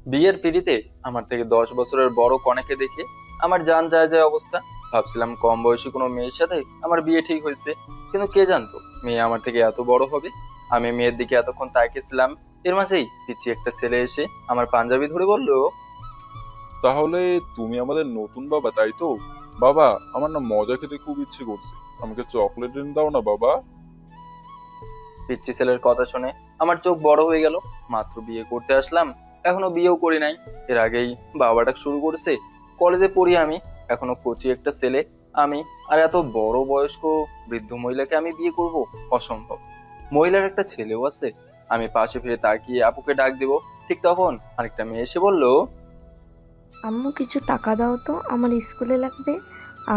বিয়ের পিড়িতে আমার থেকে 10 বছরের বড় কনেকে দেখে আমার জান যায় যায় অবস্থা। ভাবছিলাম কম বয়সী কোনো মেয়ের সাথে আমার বিয়ে ঠিক হয়েছে, কিন্তু কে জানতো মেয়ে আমার থেকে এত বড় হবে। আমি মেয়ের দিকে এতক্ষণ তাকিয়েছিলাম, এর মাঝেই পিচ্ছি একটা ছেলে এসে আমার পাঞ্জাবি ধরে বলল, তাহলে তুমি আমাদের নতুন বাবা, তাই তো? বাবা, আমার না মজা খেতে খুব ইচ্ছে করছে। আমাকে চকলেট এনে দাও না বাবা। পিচ্চি ছেলের কথা শুনে আমার চোখ বড় হয়ে গেল। মাত্র বিয়ে করতে আসলাম, এখনো বিয়েও করি নাই, এর আগেই বাবাটা শুরু করেছে। কলেজে পড়ি আমি, এখনো কচি একটা ছেলে আমি, আর এত বড় বয়স্ক বৃদ্ধ মহিলাকে আমি বিয়ে করব? অসম্ভব। মহিলার একটা ছেলেও আছে। আমি পাশে ফিরে তাকিয়ে আপুকে ডাক দিব, ঠিক তখন আরেকটা মেয়ে এসে বলল, আম্মু কিছু টাকা দাও তো, আমার স্কুলে লাগবে।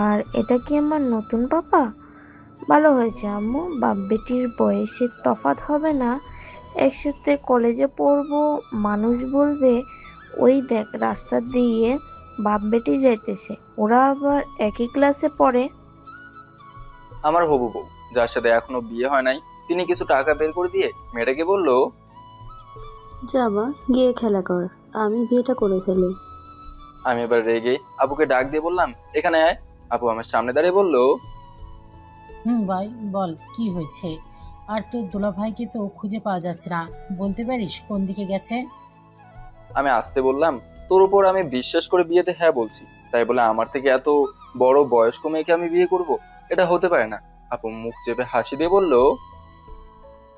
আর এটা কি আমার নতুন পাপা? ভালো হয়েছে আম্মু, বাপ বেটির বয়সের তফাৎ হবে না, একসাথে কলেজে পড়বো। মানুষ বলবে ওই দেখ রাস্তা দিয়ে বাপ বেটি যাইতেছে, ওরা আবার একই ক্লাসে পড়ে। আমার হবু বউ, যার সাথে এখনো বিয়ে হয় নাই, তিনি কিছু টাকা বের করে দিয়ে মেয়েটাকে বলল, যা মা, গিয়ে খেলা কর, আমি বিয়েটা করে ফেলি। আমি এবার রেগে আপুকে ডাক দিয়ে বললাম, এখানে আয়। আপু আমার সামনে দাঁড়িয়ে বলল, হুম ভাই, বল কি হয়েছে? আর তোর দুলাভাইকে তো খুঁজে পাওয়া যাচ্ছে না, বলতে পারিস কোন দিকে গেছে? আমি আসতে বললাম, তোর উপর আমি বিশ্বাস করে বিয়েতে হ্যাঁ বলছি, তাই বলে আমার থেকে এত বড় বয়স্ক মেয়েকে আমি বিয়ে করব? এটা হতে পারে না। আপু মুখ চেপে হাসি দিয়ে বলল,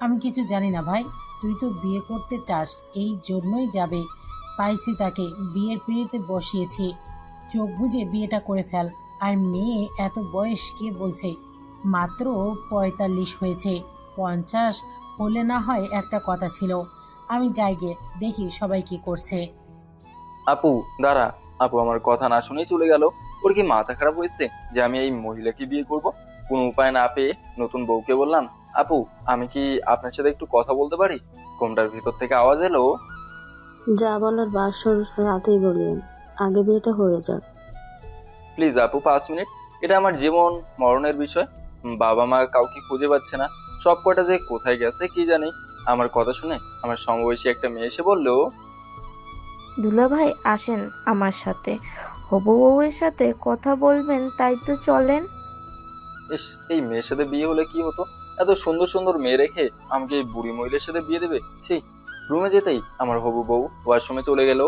আমি কিছু জানি না ভাই, তুই তো বিয়ে করতে চাস, এই জন্যই যাবে। পাইছি তাকে, বিয়ের পিঁড়িতে বসিয়েছি, চোখ বুজে বিয়েটা করে ফেল। আর মেয়ে এত বয়স কে বলছে? মাত্র 45 হয়েছে, 50 হলে না হয় একটা কথা ছিল। আমি যাই গে, দেখি সবাই কি করছে। আপু দাঁড়া। আপু আমার কথা না শুনেই চলে গেল। ওর কি মাথা খারাপ হয়েছে যে আমি এই মহিলাকে বিয়ে করব? কোনো উপায় না পেয়ে নতুন বউকে বললাম, আপু আমি কি আপনার সাথে একটু কথা বলতে পারি? কোমটার ভিতর থেকে আওয়াজ এলো, যা বলার বাসর রাতেই বলিয়েন, আগে বিয়েটা হয়ে যাক। প্লিজ আপু 5 মিনিট, এটা আমার জীবন মরণের বিষয়। বাবা মা কাউকে খুঁজে পাচ্ছে না, সব কয়টা যে কোথায় গেছে কি জানি। আমার কথা শুনে আমার সমবয়সী একটা মেয়ে এসে বলল, দুলাভাই আসেন আমার সাথে, হবু বউয়ের সাথে কথা বলবেন, তাই তো চলেন। ইস, এই মেয়ের সাথে বিয়ে হলে কি হতো? এত সুন্দর সুন্দর মেয়ে রেখে আমাকে এই বুড়ি মহিলার সাথে বিয়ে দেবে? ছি। রুমে যেতেই আমার হবু বউ ওয়াশরুমে চলে গেল।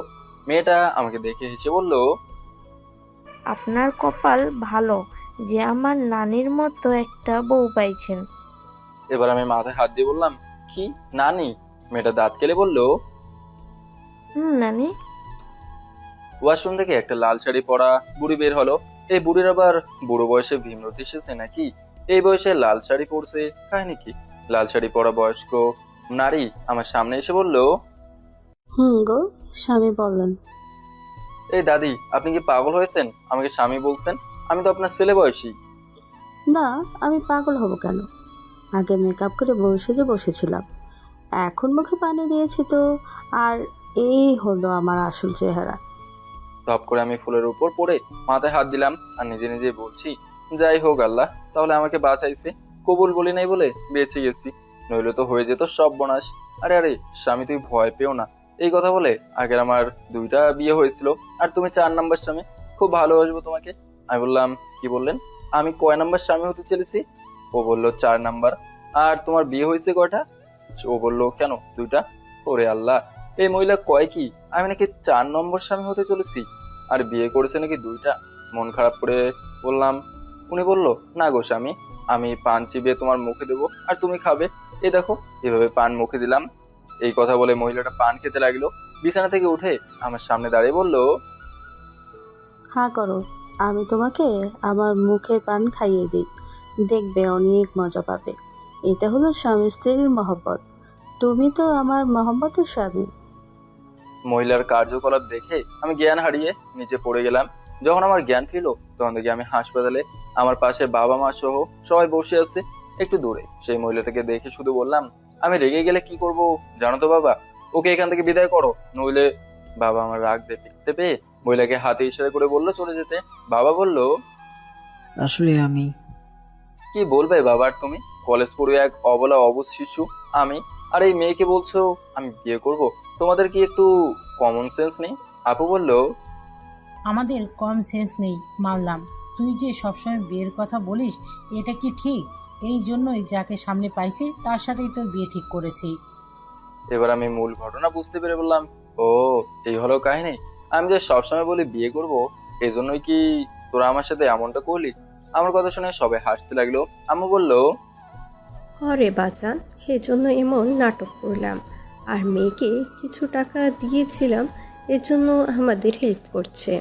মেয়েটা আমাকে দেখে হেসে বলল, আপনার কপাল ভালো যে আমার নানির মতো একটা বউ পাইছেন। এবার আমি মাথায় হাত দিয়ে বললাম, কি নানি? মেয়েটা দাঁত কেলে বলল, হুম নানি। ওয়াশরুম থেকে একটা লাল শাড়ি পরা বুড়ি বের হলো। এই বুড়ির আবার বুড়ো বয়সে ভীমরতি এসেছে নাকি? এই বয়সে লাল শাড়ি পরছে, কাহিনী কি? লাল শাড়ি পরা বয়স্ক নারী আমার সামনে এসে বলল, গো, স্বামী বললেন। এই দাদি, আপনি কি পাগল হয়েছেন? আমাকে স্বামী বলছেন? আমি তো আপনার ছেলে বয়সী। না, আমি পাগল হব কেন? আগে মেকআপ করে বসে যে বসেছিলাম, এখন মুখে পানি দিয়েছি তো। আর এই হলো আমার আসল চেহারা। ধপ করে আমি ফুলের উপর পড়ে মাথায় হাত দিলাম আর নিজে নিজে বলছি, যাই হোক আল্লাহ তাহলে আমাকে বাঁচাইছে। কবুল বলি নাই বলে বেঁচে গেছি, নইলে তো হয়ে যেত সব বনাশ। আরে আরে স্বামী তুই ভয় পেও না। এই কথা বলে আগের আমার 2টা বিয়ে হয়েছিল, আর তুমি 4 নাম্বার স্বামী। খুব ভালোবাসবো তোমাকে। আমি বললাম, কি বললেন? আমি কয় নাম্বার স্বামী হতে চলেছি? ও বললো 4 নাম্বার। আর তোমার বিয়ে হয়েছে কয়টা? ও বললো কেন 2টা। ওরে আল্লাহ, এই মহিলা কয় কি আমি নাকি 4 নম্বর স্বামী হতে চলেছি, আর বিয়ে করেছে নাকি 2টা। মন খারাপ করে বললাম। উনি বলল, না গো স্বামী, আমি পান চিবিয়ে তোমার মুখে দেবো আর তুমি খাবে। এই দেখো, এভাবে পান মুখে দিলাম। এই কথা বলে মহিলাটা পান খেতে লাগলো। বিছানা থেকে উঠে আমার সামনে দাঁড়িয়ে বলল, হ্যাঁ করো, আমি তোমাকে আমার মুখের পান খাইয়ে দিই, দেখবে অনেক মজা পাবে। এটা হলো স্বামী স্ত্রীর মহব্বত। তুমি তো আমার মহব্বতের স্বামী। মহিলার কার্যকলাপ দেখে আমি জ্ঞান হারিয়ে নিচে পড়ে গেলাম। যখন আমার জ্ঞান ফিরলো তখন দেখি আমি হাসপাতালে, আমার পাশে বাবা মা সহ সবাই বসে আছে একটু দূরে। সেই মহিলাটাকে দেখে শুধু বললাম, আমি রেগে গেলে কি করব জানো তো বাবা? ওকে এখান থেকে বিদায় করো, নইলে। বাবা আমার রাগ দেখতে পেয়ে মহিলাকে হাতে ইশারা করে বললো চলে যেতে। বাবা বলল, আসলে আমি কি বলবে বাবার তুমি? কলেজ পড়ুয়া এক অবলা অবুঝ শিশু আমি, আর এই মেয়েকে বলছো আমি বিয়ে করব? তোমাদের কি একটু কমন সেন্স নেই? আপু বলল, আমাদের কম সেন্স নেই মানলাম, তুই যে সবসময় বিয়ের কথা বলিস এটা কি ঠিক? এই জন্যই যাকে সামনে পাইছি তার সাথেই তোর বিয়ে ঠিক করেছি। এবার আমি মূল ঘটনা বুঝতে পেরে বললাম, ও এই হলো কাহিনী। আমি যে সবসময় বলি বিয়ে করব, এই জন্যই কি তোরা আমার সাথে এমনটা করলি? আমার কথা শুনে সবাই হাসতে লাগলো। আম্মু বলল, হরে বাজান, এজন্য এমন নাটক করলাম। আর মেয়েকে কিছু টাকা দিয়েছিলাম, এজন্য আমাদের হেল্প করছে।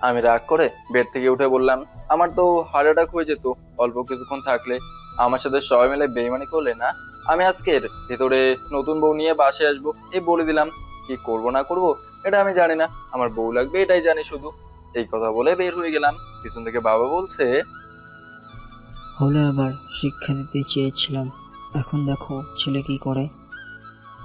আমি রাগ করে বেড থেকে উঠে বললাম, আমার তো হার্ট অ্যাটাক হয়ে যেত অল্প কিছুক্ষণ থাকলে। আমার সাথে সবাই মিলে বেইমানি করলে না। আমি আজকের ভেতরে নতুন বউ নিয়ে বাসায় আসবো এই বলে দিলাম। কি করব না করব এটা আমি জানি না, আমার বউ লাগবে এটাই জানি শুধু। এই কথা বলে বের হয়ে গেলাম। পিছন থেকে বাবা বলছে, হলে আবার শিক্ষা দিতে চেয়েছিলাম, এখন দেখো ছেলে কি করে।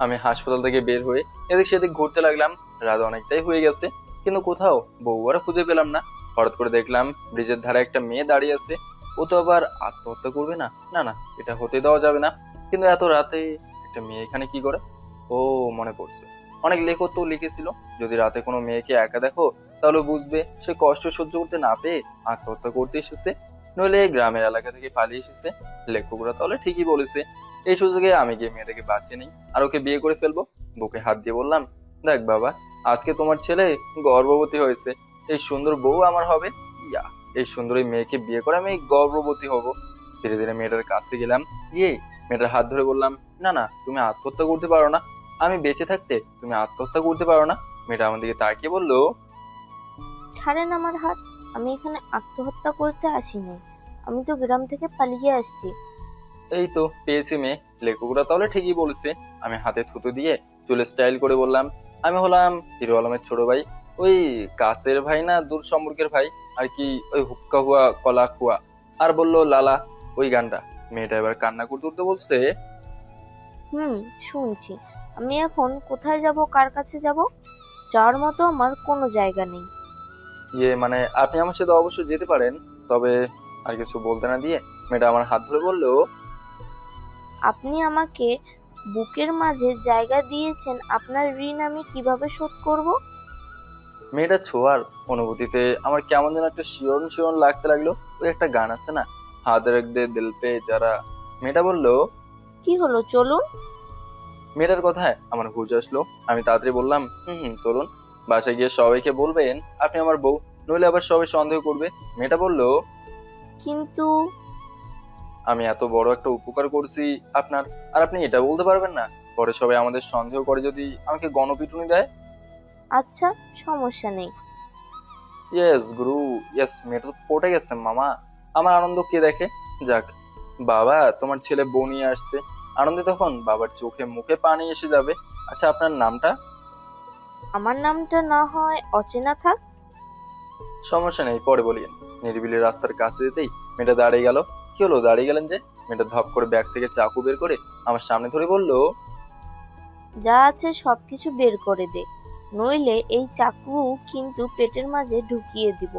আমি হাসপাতাল থেকে বের হয়ে এদিক সেদিক ঘুরতে লাগলাম। রাত অনেকটাই হয়ে গেছে, কিন্তু কোথাও বউ আর খুঁজে পেলাম না। হঠাৎ করে দেখলাম ব্রিজের ধারে একটা মেয়ে দাঁড়িয়ে আছে। ও তো আবার আত্মহত্যা করবে না? না না, এটা হতে দেওয়া যাবে না। কিন্তু এত রাতে একটা মেয়ে এখানে কি করে? ও মনে পড়ছে, অনেক লেখক তো লিখেছিল, যদি রাতে কোনো মেয়েকে একা দেখো তাহলে বুঝবে সে কষ্ট সহ্য করতে না পেয়ে আত্মহত্যা করতে এসেছে, নইলে গ্রামের এলাকা থেকে পালিয়ে এসেছে। লেখকরা তাহলে ঠিকই বলেছে। এই সুযোগে আমি গিয়ে মেয়েটাকে বাঁচিয়ে নিই আর ওকে বিয়ে করে ফেলবো। বুকে হাত দিয়ে বললাম, দেখ বাবা, আজকে তোমার ছেলে গর্ভবতী হয়েছে, এই সুন্দর বউ আমার হবে। ইয়া, এই সুন্দর এই মেয়েকে বিয়ে করে আমি গর্ভবতী হব। ধীরে ধীরে মেয়েটার কাছে গেলাম, গিয়ে মেয়েটার হাত ধরে বললাম, না না, তুমি আত্মহত্যা করতে পারো না। আমি বেঁচে থাকতে তুমি আত্মহত্যা করতে পারো না। মেয়েটা আমার দিকে তাকিয়ে বলল, ছাড়েন আমার হাত। আমি এখানে আত্মহত্যা করতে আসিনি, আমি তো গ্রাম থেকে পালিয়ে আসছি। এই তো পেয়েছি মেয়ে। লেখকরা তাহলে ঠিকই বলেছে। আমি হাতে থুতু দিয়ে চুলে স্টাইল করে বললাম, আমি হলাম হিরো আলমের ছোট ভাই, ওই কাছের ভাই না দূর সম্পর্কের ভাই আর কি, ওই হুক্কা হুয়া কলা খুয়া। আর বললো লালা, ওই গানটা। মেয়েটা এবার কান্না করতে করতে বলছে, শুনছি। আমি এখন কোথায় যাব, কার কাছে যাব? যাওয়ার মতো আমার কোনো জায়গা নেই। ইয়ে মানে আপনি আমার সাথে অবশ্যই যেতে পারেন, তবে আর কিছু বলতে না দিয়ে মেয়েটা আমার হাত ধরে বললো, আপনি আমাকে বুকের মাঝে জায়গা দিয়েছেন, আপনার ঋণ আমি কিভাবে শোধ করব? মেয়েটা ছোঁয়ার অনুভূতিতে আমার কেমন যেন একটা শিওরন শিওরন লাগতে লাগলো। ওই একটা গান আছে না, হাত রেখ দে দিল পে যারা। মেয়েটা বললো, কি হলো, চলুন। মেয়েটার কথায় আমার হুঁশ আসলো। আমি তাড়াতাড়ি বললাম, চলুন। বাসায় গিয়ে সবাইকে বলবেন আপনি আমার বউ, নইলে আবার সবাই সন্দেহ করবে। মেয়েটা বলল, কিন্তু আমি এত বড় একটা উপকার করছি আপনার, আর আপনি এটা বলতে পারবেন না? পরে সবাই আমাদের সন্দেহ করে যদি আমাকে গণপিটুনি দেয়। আচ্ছা, সমস্যা নেই। ইয়েস গুরু, ইয়েস। মেয়েটা তো পটে গেছে মামা। আমার আনন্দ কে দেখে? যাক বাবা, তোমার ছেলে বউ নিয়ে আসছে। আনন্দে তখন বাবার চোখে মুখে পানি এসে যাবে। আচ্ছা আপনার নামটা? আমার নামটা না হয় অচেনা থাক। সমস্যা নেই, পরে বলিয়েন। নিরিবিলি রাস্তার কাছে যেতেই মেয়েটা দাঁড়িয়ে গেল। কি হলো, দাঁড়িয়ে গেলেন যে? মেয়েটা ধপ করে ব্যাগ থেকে চাকু বের করে আমার সামনে ধরে বলল, যা আছে সবকিছু বের করে দে, নইলে এই চাকু কিন্তু পেটের মাঝে ঢুকিয়ে দিব।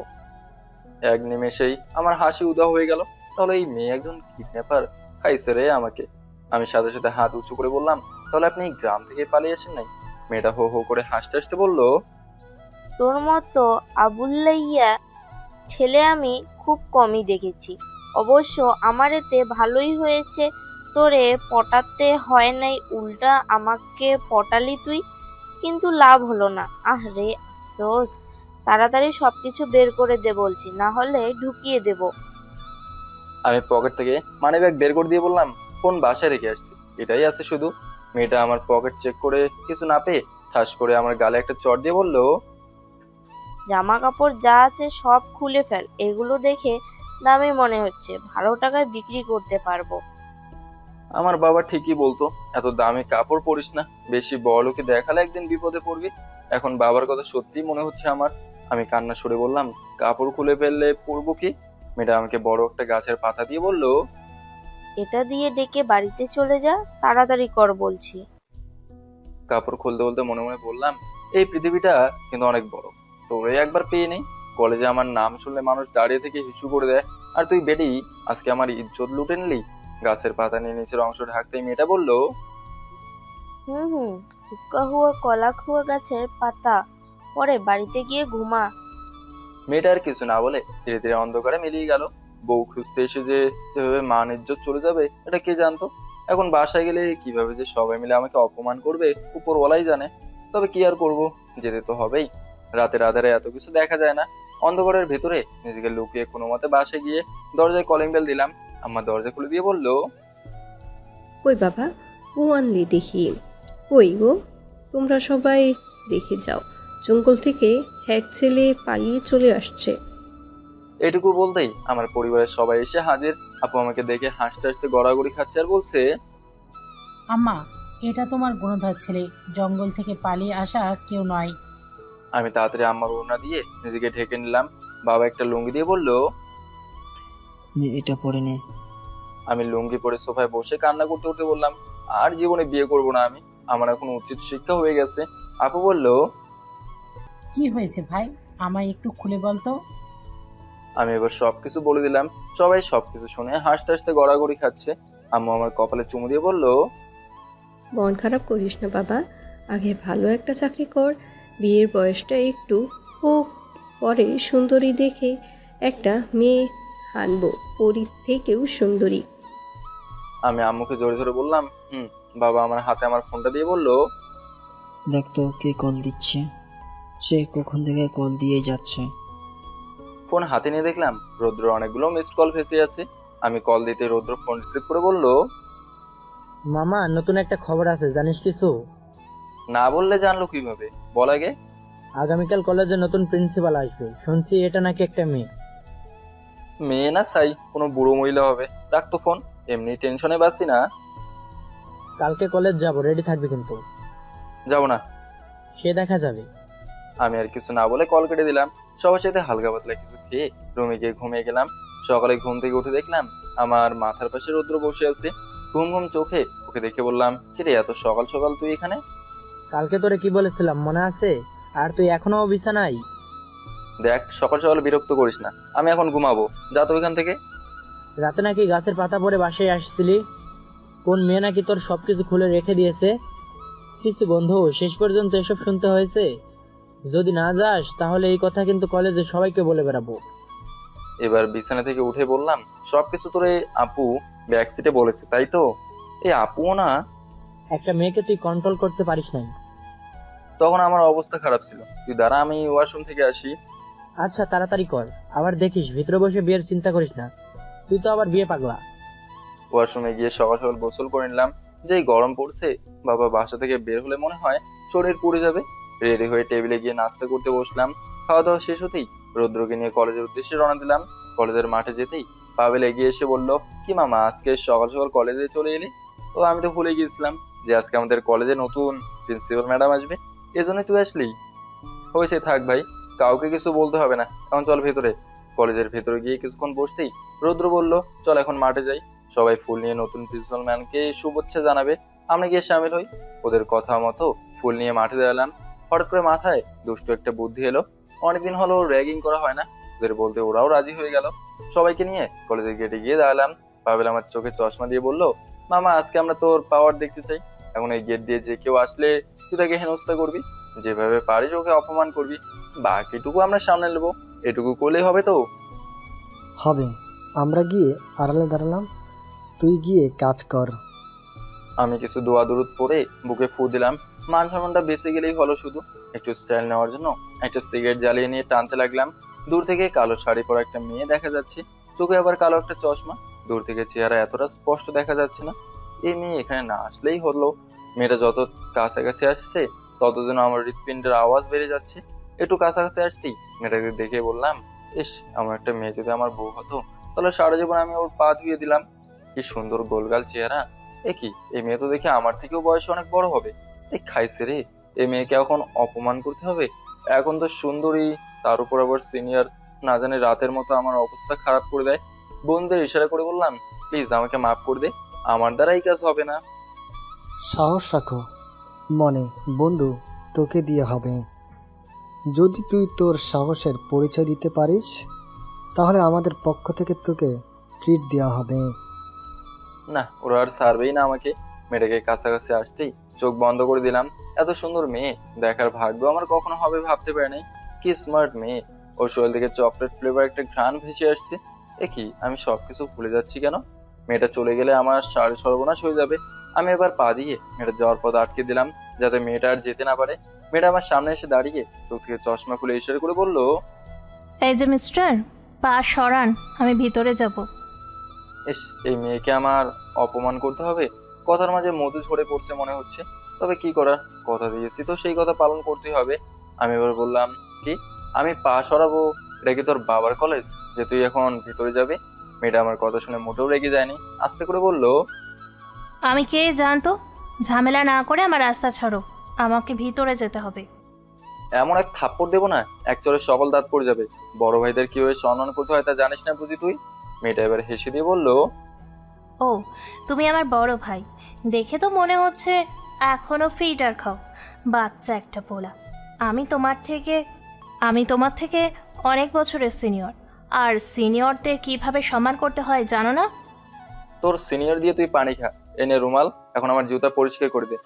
এক নিমেষেই আমার হাসি উধাও হয়ে গেল। তাহলে এই মেয়ে একজন কিডন্যাপার খাইছে রে আমাকে। আমি সাথে সাথে হাত উঁচু করে বললাম, তাহলে আপনি এই গ্রাম থেকে পালিয়ে আসেন নাই? মেয়েটা হো হো করে হাসতে হাসতে বলল, তোর মতো আবুল্লাইয়া ছেলে আমি খুব কমই দেখেছি। অবশ্য আমার এতে ভালোই হয়েছে, তোরে পটাতে হয় নাই, উল্টা আমাকে পটালি তুই। কিন্তু লাভ হলো না। আহ রে আফসোস। তাড়াতাড়ি সবকিছু বের করে দে বলছি, না হলে ঢুকিয়ে দেব। আমি পকেট থেকে মানি ব্যাগ বের করে দিয়ে বললাম, ফোন বাসায় রেখে আসছি, এটাই আছে শুধু। মেয়েটা আমার পকেট চেক করে কিছু না পেয়ে ঠাস করে আমার গালে একটা চড় দিয়ে বলল, জামা কাপড় যা আছে সব খুলে ফেল, এগুলো দেখে দামি মনে হচ্ছে, ভালো টাকায় বিক্রি করতে পারবো। আমার বাবা ঠিকই বলতো, এত দামি কাপড় পরিস না, বেশি বড়লোকে দেখালে একদিন বিপদে পড়বি। এখন বাবার কথা সত্যি মনে হচ্ছে আমার। আমি কান্না সরে বললাম, কাপড় খুলে ফেললে পরবো কি? মেয়েটা আমাকে বড় একটা গাছের পাতা দিয়ে বলল, এটা দিয়ে ডেকে বাড়িতে চলে যা, তাড়াতাড়ি কর বলছি। কাপড় খুলতে বলতে মনে মনে বললাম, এই পৃথিবীটা কিন্তু অনেক বড়, তোরে একবার পেয়ে নেই। কলেজে আমার নাম শুনলে মানুষ দাঁড়িয়ে থেকে হিসু করে দেয়, আর তুই বেটি আজকে আমার ইজ্জত লুটে নিলি। গাছের পাতা নিয়ে নিচের অংশ ঢাকতেই মেয়েটা বলল, হুম, হুক্কা হুয়া কলা খুয়া গাছের পাতা পরে বাড়িতে গিয়ে ঘুমা। মেয়েটা আর কিছু না বলে ধীরে ধীরে অন্ধকারে মিলিয়ে গেল। বউ খুঁজতে এসে যে এভাবে মান ইজ্জত চলে যাবে এটা কে জানতো। এখন বাসায় গেলে কিভাবে যে সবাই মিলে আমাকে অপমান করবে উপরওয়ালাই জানে। তবে কি আর করব, যেতে তো হবেই। রাতের আধারে এত কিছু দেখা যায় না। অন্ধকারের ভেতরে নিজেকে লুকিয়ে কোনো মতে বাসায় গিয়ে দরজায় কলিং বেল দিলাম। আম্মা দরজা খুলে দিয়ে বলল, কই বাবা, ও আনলি দেখি। কই গো, তোমরা সবাই দেখে যাও, জঙ্গল থেকে এক ছেলে পালিয়ে চলে আসছে। এটুকু বলতেই আমার পরিবারের সবাই এসে হাজির। আপু আমাকে দেখে হাসতে হাসতে গড়াগড়ি খাচ্ছে আর বলছে, আম্মা, এটা তোমার গুণধর ছেলে, জঙ্গল থেকে পালিয়ে আসা কেউ নয়। আমি তাড়াতাড়ি আম্মার ওড়না দিয়ে নিজেকে ঢেকে নিলাম। বাবা একটা লুঙ্গি দিয়ে বলল, নে এটা পরে নে। আমি লুঙ্গি পরে সোফায় বসে কান্না করতে করতে বললাম, আর জীবনে বিয়ে করব না আমি, আমার এখন উচিত শিক্ষা হয়ে গেছে। আপু বলল, কি হয়েছে ভাই, আমায় একটু খুলে বলতো। আমি এবার সবকিছু বলে দিলাম। সবাই সবকিছু শুনে হাসতে হাসতে গড়াগড়ি খাচ্ছে। আম্মু আমার কপালে চুমু দিয়ে বলল, মন খারাপ করিস না বাবা, আগে ভালো একটা চাকরি কর, বিয়ের বয়সটা একটু হোক, পরে সুন্দরী দেখে একটা মেয়ে আনবো, পরীর থেকেও সুন্দরী। আমি আম্মুকে জোরে ধরে বললাম, বাবা আমার হাতে আমার ফোনটা দিয়ে বলল, দেখ তো কে কল দিচ্ছে, সে কখন থেকে কল দিয়ে যাচ্ছে। ফোন হাতে নিয়ে দেখলাম রৌদ্র অনেকগুলো মিসড কল ফেসে আছে। আমি কল দিতে রৌদ্র ফোন রিসিভ করে বলল, মামা, নতুন একটা খবর আছে, জানিস কিছু? না বললে জানলো কিভাবে, বল আগে। আগামীকাল কলেজে নতুন প্রিন্সিপাল আসবে, শুনছি এটা নাকি একটা মেয়ে। মেয়ে না সাই, কোনো বুড়ো মহিলা হবে। রাখতো ফোন, এমনি টেনশনে বাসি না। কালকে কলেজ যাব, রেডি থাকবি কিন্তু। যাবো না। সে দেখা যাবে। আমি আর কিছু না বলে কল কেটে দিলাম। সবার সাথে হালকা পাতলা কিছু খেয়ে রুমে গিয়ে ঘুমিয়ে গেলাম। সকালে ঘুম থেকে উঠে দেখলাম আমার মাথার পাশে রৌদ্র বসে আছে। ঘুম ঘুম চোখে ওকে দেখে বললাম, কিরে এত সকাল সকাল তুই এখানে? কালকে তোরে কি বলেছিলাম মনে আছে? আর তুই এখনো বিছানায়? দেখ, সকাল সকাল বিরক্ত করিস না, আমি এখন ঘুমাবো, যা তো এখান থেকে। রাতে নাকি গাছের পাতা পরে বাসায় আসছিলি, কোন মেয়ে নাকি তোর সবকিছু খুলে রেখে দিয়েছে। কিছু বন্ধু, শেষ পর্যন্ত এসব শুনতে হয়েছে। যদি না যাস তাহলে এই কথা কিন্তু কলেজে সবাইকে বলে বেড়াবো। এবার বিছানা থেকে উঠে বললাম, সবকিছু তোরে আপু ব্যাক সিটে বলেছে তাই তো? এই আপুও না। একটা মেয়েকে তুই কন্ট্রোল করতে পারিস নাই। তখন আমার অবস্থা খারাপ ছিল। তুই দাঁড়া, আমি ওয়াশরুম থেকে আসি। আচ্ছা তাড়াতাড়ি কর, আবার দেখিস ভিতরে বসে বিয়ের চিন্তা করিস না, তুই তো আবার বিয়ে পাগলা। ওয়াশরুমে গিয়ে সকাল সকাল গোসল করে নিলাম। যেই গরম পড়ছে, বাবা বাসা থেকে বের হলে মনে হয় শরীর পুড়ে যাবে। রেডি হয়ে টেবিলে গিয়ে নাস্তা করতে বসলাম। খাওয়া দাওয়া শেষ হতেই রৌদ্রকে নিয়ে কলেজের উদ্দেশ্যে রওনা দিলাম। কলেজের মাঠে যেতেই পাবেল এগিয়ে এসে বলল, কি মামা আজকে সকাল সকাল কলেজে চলে এলি? ও আমি তো ভুলে গিয়েছিলাম যে আজকে আমাদের কলেজে নতুন প্রিন্সিপাল ম্যাডাম আসবে, এজন্যই তুই আসলি। হয়েছে, থাক ভাই, কাউকে কিছু বলতে হবে না, এখন চল ভেতরে। কলেজের ভেতরে গিয়ে কিছুক্ষণ বসতেই রৌদ্র বলল, চল এখন মাঠে যাই, সবাই ফুল নিয়ে নতুন প্রিন্সিপাল ম্যামকে শুভেচ্ছা জানাবে, আমরা গিয়ে সামিল হই। ওদের কথা মতো ফুল নিয়ে মাঠে দাঁড়ালাম। হঠাৎ করে মাথায় দুষ্টু একটা বুদ্ধি এলো। অনেকদিন হলো র্যাগিং করা হয় না, ওদের বলতে ওরাও রাজি হয়ে গেল। সবাইকে নিয়ে কলেজের গেটে গিয়ে দাঁড়ালাম। পাবেল আমার চোখে চশমা দিয়ে বলল, মামা আজকে আমরা তোর পাওয়ার দেখতে চাই। এখন এই গেট দিয়ে যে কেউ আসলে তুই তাকে হেনস্থা করবি, যেভাবে পারিস ওকে অপমান করবি, বাকিটুকু আমরা সামনে নেবো। এটুকু করলেই হবে তো? হবে। আমরা গিয়ে আড়ালে দাঁড়ালাম, তুই গিয়ে কাজ কর। আমি কিছু দোয়া দুরুদ পরে বুকে ফু দিলাম। মান সম্মানটা বেঁচে গেলেই হলো, শুধু একটু স্টাইল নেওয়ার জন্য একটা সিগারেট জ্বালিয়ে নিয়ে টানতে লাগলাম। দূর থেকে কালো শাড়ি পরা একটা মেয়ে দেখা যাচ্ছে, চোখে আবার কালো একটা চশমা। দূর থেকে চেহারা এতটা স্পষ্ট দেখা যাচ্ছে না। এই মেয়ে এখানে না আসলেই হলো। মেয়েটা যত কাছাকাছি আসছে তত যেন আমার হৃৎপিণ্ডের আওয়াজ বেড়ে যাচ্ছে। একটু কাছাকাছি আসতেই মেয়েটাকে দেখে বললাম, ইস, আমার একটা মেয়ে যদি আমার বউ হতো তাহলে সারা জীবন আমি ওর পা ধুয়ে দিলাম। কি সুন্দর গোলগাল চেহারা। কি এই মেয়ে তো দেখে আমার থেকেও বয়সে অনেক বড় হবে। খাইছে রে, এই মেয়েকে এখন অপমান করতে হবে? এখন তো সুন্দরী, তার উপর আবার সিনিয়র, না জানি রাতের মতো আমার অবস্থা খারাপ করে দেয়। বন্ধুদের ইশারা করে বললাম, প্লিজ আমাকে মাফ করে দে, আমার দ্বারা এই কাজ হবে না। সাহস রাখো মনে বন্ধু, তোকে দিয়ে হবে। যদি তুই তোর সাহসের পরিচয় দিতে পারিস তাহলে আমাদের পক্ষ থেকে তোকে ট্রিট দেওয়া হবে। না, ওরা আর ছাড়বেই না আমাকে। মেয়েটাকে কাছাকাছি আসতেই চোখ বন্ধ করে দিলাম। এত সুন্দর মেয়ে দেখার ভাগ্য আমার কখনো হবে ভাবতে পারিনি। কি স্মার্ট মেয়ে। ওর শরীর থেকে চকলেট ফ্লেভার একটা ঘ্রাণ ভেসে আসছে। এ কি, আমি সবকিছু ভুলে যাচ্ছি কেন? মেয়েটা চলে গেলে আমার সারে সর্বনাশ হয়ে যাবে। আমি এবার পা দিয়ে মেয়েটা যাওয়ার পথ আটকে দিলাম, যাতে মেয়েটা আর যেতে না পারে। মেয়েটা আমার সামনে এসে দাঁড়িয়ে চোখ থেকে চশমা খুলে ইশারা করে বলল, এই যে মিস্টার, পা সরান, আমি ভিতরে যাব। ইস, এই মেয়েকে আমার অপমান করতে হবে। কথার মাঝে মধু ঝরে পড়ছে মনে হচ্ছে। তবে কি করার, কথা দিয়েছি তো সেই কথা পালন করতে হবে। আমি এবার বললাম, কি, আমি পা সরাবো? এটা কি তোর বাবার কলেজ যে তুই এখন ভিতরে যাবি? মেয়েটা আমার কথা শুনে মোটেও রেগে যায়নি, আস্তে করে বলল, আমি কে জানতো? ঝামেলা না করে আমার রাস্তা ছাড়ো, আমাকে ভিতরে যেতে হবে। এমন এক থাপ্পড় দেবো না, এক চড়ে সকল দাঁত পড়ে যাবে। বড় ভাইদের কিভাবে সম্মান করতে হয় তা জানিস না বুঝি তুই? মেয়েটা এবার হেসে দিয়ে বলল, ও, তুমি আমার বড় ভাই, দেখে তো মনে হচ্ছে এখনো ফিডার খাও। বাচ্চা একটা পোলা। আমি তোমার থেকে অনেক বছরের সিনিয়র, আর সিনিয়রদের কিভাবে সম্মান করতে হয় জানো না? তোর সিনিয়র দিয়ে তুই পানি খা। এনে রুমাল, এখন আমার জুতা পরিষ্কার করে দে।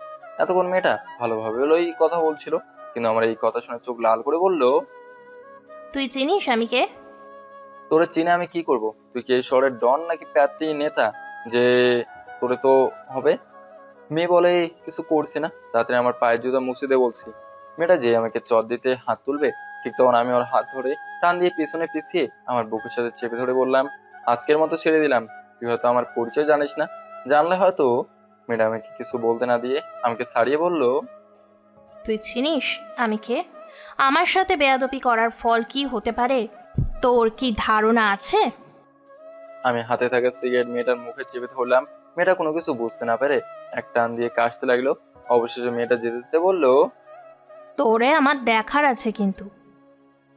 এতক্ষণ মেয়েটা ভালোভাবে ওই কথা বলছিল, কিন্তু আমার এই কথা শুনে চোখ লাল করে বলল, তুই চিনিস আমি কে? তোরে চিনে আমি কি করব? তুই কি এই শহরের ডন নাকি প্যাতি নেতা যে তোরে তো হবে? মেয়ে বলে কিছু করছি না, তাড়াতাড়ি আমার পায়ের জুতা মুছে দে বলছি। মেয়েটা যে আমাকে চট দিতে হাত তুলবে, ঠিক তখন আমি ওর হাত ধরে টান দিয়ে পিছনে পিছিয়ে আমার বুকের সাথে চেপে ধরে বললাম, আজকের মতো ছেড়ে দিলাম। তুই হয়তো আমার পরিচয় জানিস না, জানলে হয়তো। মেয়েটা আমাকে কিছু বলতে না দিয়ে আমাকে ছাড়িয়ে বলল, তুই চিনিস আমি কে? আমার সাথে বেয়াদবি করার ফল কি হতে পারে তোর কি ধারণা আছে? আমি হাতে থাকা সিগারেট মেয়েটার মুখে চেপে ধরলাম। মেয়েটা কোনো কিছু বুঝতে না পেরে এক টান দিয়ে কাশতে লাগলো। অবশেষে মেয়েটা যেতে যেতে বলল, তোরে আমার দেখার আছে কিন্তু।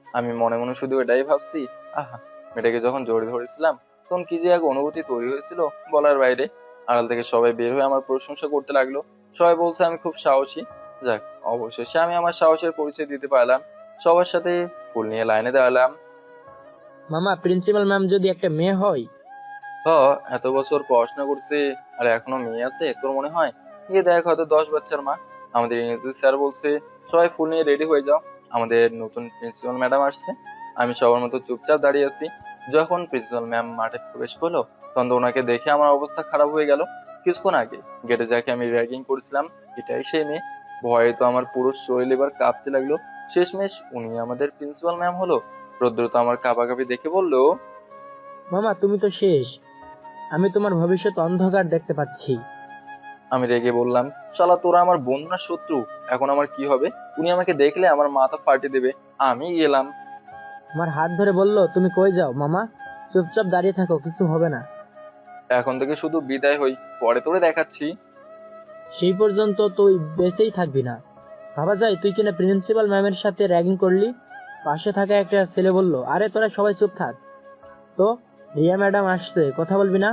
আমি মনে মনে শুধু এটাই ভাবছি, আহা, মেয়েটাকে যখন জড়িয়ে ধরেছিলাম তখন কি যে এক অনুভূতি তৈরি হয়েছিল বলার বাইরে। আড়াল থেকে সবাই বের হয়ে আমার প্রশংসা করতে লাগলো। সবাই বলছে আমি খুব সাহসী। যাক, অবশেষে আমি আমার সাহসের পরিচয় দিতে পারলাম। সবার সাথে ফুল নিয়ে লাইনে দাঁড়ালাম। মামা, প্রিন্সিপাল ম্যাম যদি একটা মেয়ে হয়? এত বছর পড়াশোনা করছে আর এখনো মেয়ে আছে তোর মনে হয়? গিয়ে দেখ, হয়তো 10 বাচ্চার মা। আমাদের ইংরেজি স্যার বলছে সবাই ফুল নিয়ে রেডি হয়ে যাও, আমাদের নতুন প্রিন্সিপাল ম্যাডাম আসছে। আমি সবার মতো চুপচাপ দাঁড়িয়ে আছি। যখন প্রিন্সিপাল ম্যাম মাঠে প্রবেশ করলো, তখন তো ওনাকে দেখে আমার অবস্থা খারাপ হয়ে গেল। কিছুক্ষণ আগে গেটে যাকে আমি র্যাগিং করেছিলাম, এটাই সেই মেয়ে। ভয়ে তো আমার পুরো শরীর এবার কাঁপতে লাগলো। শেষমেশ উনি আমাদের প্রিন্সিপাল ম্যাম হলো। রৌদ্র তো আমার কাঁপাকাঁপি দেখে বলল, মামা, তুমি তো শেষ। আমি তোমার ভবিষ্যৎ অন্ধকার দেখতে পাচ্ছি। আমি রেগে বললাম, শালা তোরা আমার বন্ধু না শত্রু? এখন আমার কি হবে? উনি আমাকে দেখলে আমার মাথা ফাটিয়ে দেবে। আমি গেলাম। আমার হাত ধরে বলল, তুমি কই যাও মামা? চুপচাপ দাঁড়িয়ে থাকো, কিছু হবে না। এখন থেকে শুধু বিদায় হই, পরে তোরে দেখাচ্ছি। সেই পর্যন্ত তুই বেঁচেই থাকবি না। ভাবা যায় তুই কিনা প্রিন্সিপাল ম্যামের সাথে র্যাগিং করলি। পাশে থাকা একটা ছেলে বলল, আরে তোরা সবাই চুপ থাক তো, রিয়া ম্যাডাম আসছে, কথা বলবি না?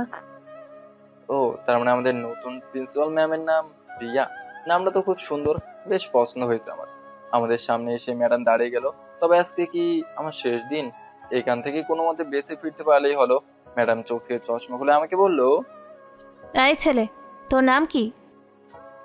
ও, তার মানে আমাদের নতুন প্রিন্সিপাল ম্যামের নাম রিয়া। নামটা তো খুব সুন্দর, বেশ পছন্দ হয়েছে আমার। আমাদের সামনে এসে ম্যাডাম দাঁড়িয়ে গেল। তবে আজকে কি আমার শেষ দিন? এখান থেকে কোনো মতে বেঁচে ফিরতে পারলেই হলো। ম্যাডাম চোখ থেকে চশমা খুলে আমাকে বলল, এই ছেলে, তোর নাম কি?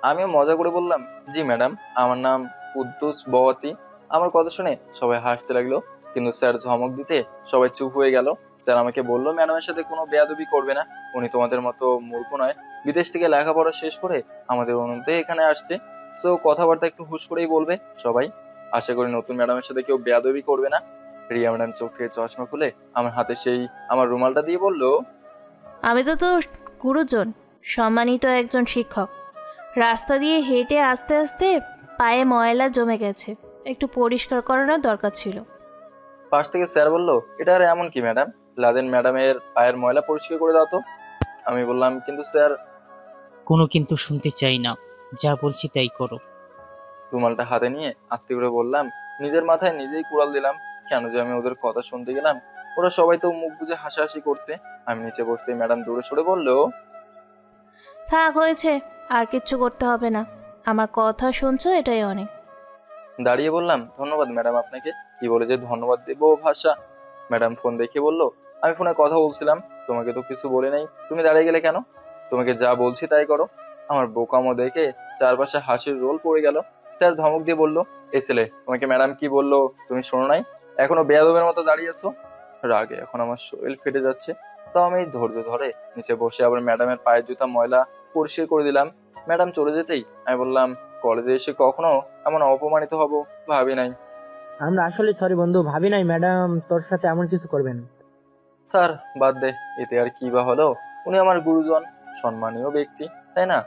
আমিও মজা করে বললাম, জি ম্যাডাম, আমার নাম কুদ্দুস বওয়াতি। আমার কথা শুনে সবাই হাসতে লাগলো, কিন্তু স্যার ধমক দিতে সবাই চুপ হয়ে গেল। স্যার আমাকে বললো, ম্যাডামের সাথে কোনো বেয়াদবি করবে না। উনি তোমাদের মতো মূর্খ নয়, বিদেশ থেকে লেখাপড়া শেষ করে আমাদের অনুমতি এখানে আসছে। সো কথাবার্তা একটু হুশ করেই বলবে সবাই। আশা করি নতুন ম্যাডামের সাথে কেউ বেয়াদবি করবে না। রিয়া ম্যাডাম চোখ থেকে চশমা খুলে আমার হাতে সেই আমার রুমালটা দিয়ে বলল, আমি তো তোর গুরুজন, সম্মানিত একজন শিক্ষক। রাস্তা দিয়ে হেঁটে আস্তে আস্তে পায়ে ময়লা জমে গেছে, একটু পরিষ্কার করানোর দরকার ছিল। পাশ থেকে স্যার বলল, এটা আর এমন কি ম্যাডাম, লাদেন ম্যাডামের পায়ের ময়লা পরিষ্কার করে দাও তো। আমি বললাম, কিন্তু স্যার। কোনো কিন্তু শুনতে চাই না, যা বলছি তাই করো। রুমালটা হাতে নিয়ে আস্তে করে বললাম, নিজের মাথায় নিজেই কুড়াল দিলাম। কেন যে আমি ওদের কথা শুনতে গেলাম? ওরা সবাই তো মুখ বুজে হাসাহাসি করছে। আমি নিচে বসতে ম্যাডাম দূরে সরে বলল, থাক, হয়েছে, আর কিচ্ছু করতে হবে না। আমার কথা শুনছো, এটাই অনেক। দাঁড়িয়ে বললাম, ধন্যবাদ ম্যাডাম আপনাকে। কি বলে যে ধন্যবাদ দেবো ভাষা। ম্যাডাম ফোন দেখে বলল, আমি ফোনে কথা বলছিলাম, তোমাকে তো কিছু বলে নাই, তুমি দাঁড়িয়ে গেলে কেন? তোমাকে যা বলছি তাই করো। আমার বোকামো দেখে চারপাশে হাসির রোল পড়ে গেল। স্যার ধমক দিয়ে বলল, এই ছেলে, তোমাকে ম্যাডাম কি বললো তুমি শোনো নাই? এখনো বেয়াদবের মতো দাঁড়িয়ে আছো। রাগে এখন আমার শরীর ফেটে যাচ্ছে। তাও আমি ধৈর্য ধরে নিচে বসে আবার ম্যাডামের পায়ের জুতা ময়লা পরিষ্কার করে দিলাম। ম্যাডাম চলে যেতেই আমি বললাম, কলেজে এসে কখনো এমন অপমানিত হব ভাবি নাই। আমরা আসলে সরি বন্ধু, ভাবি নাই ম্যাডাম তোর সাথে এমন কিছু করবেন। স্যার বাদ দে, এতে আর কি বা হলো? উনি আমার গুরুজন, সম্মানীয় ব্যক্তি, তাই না?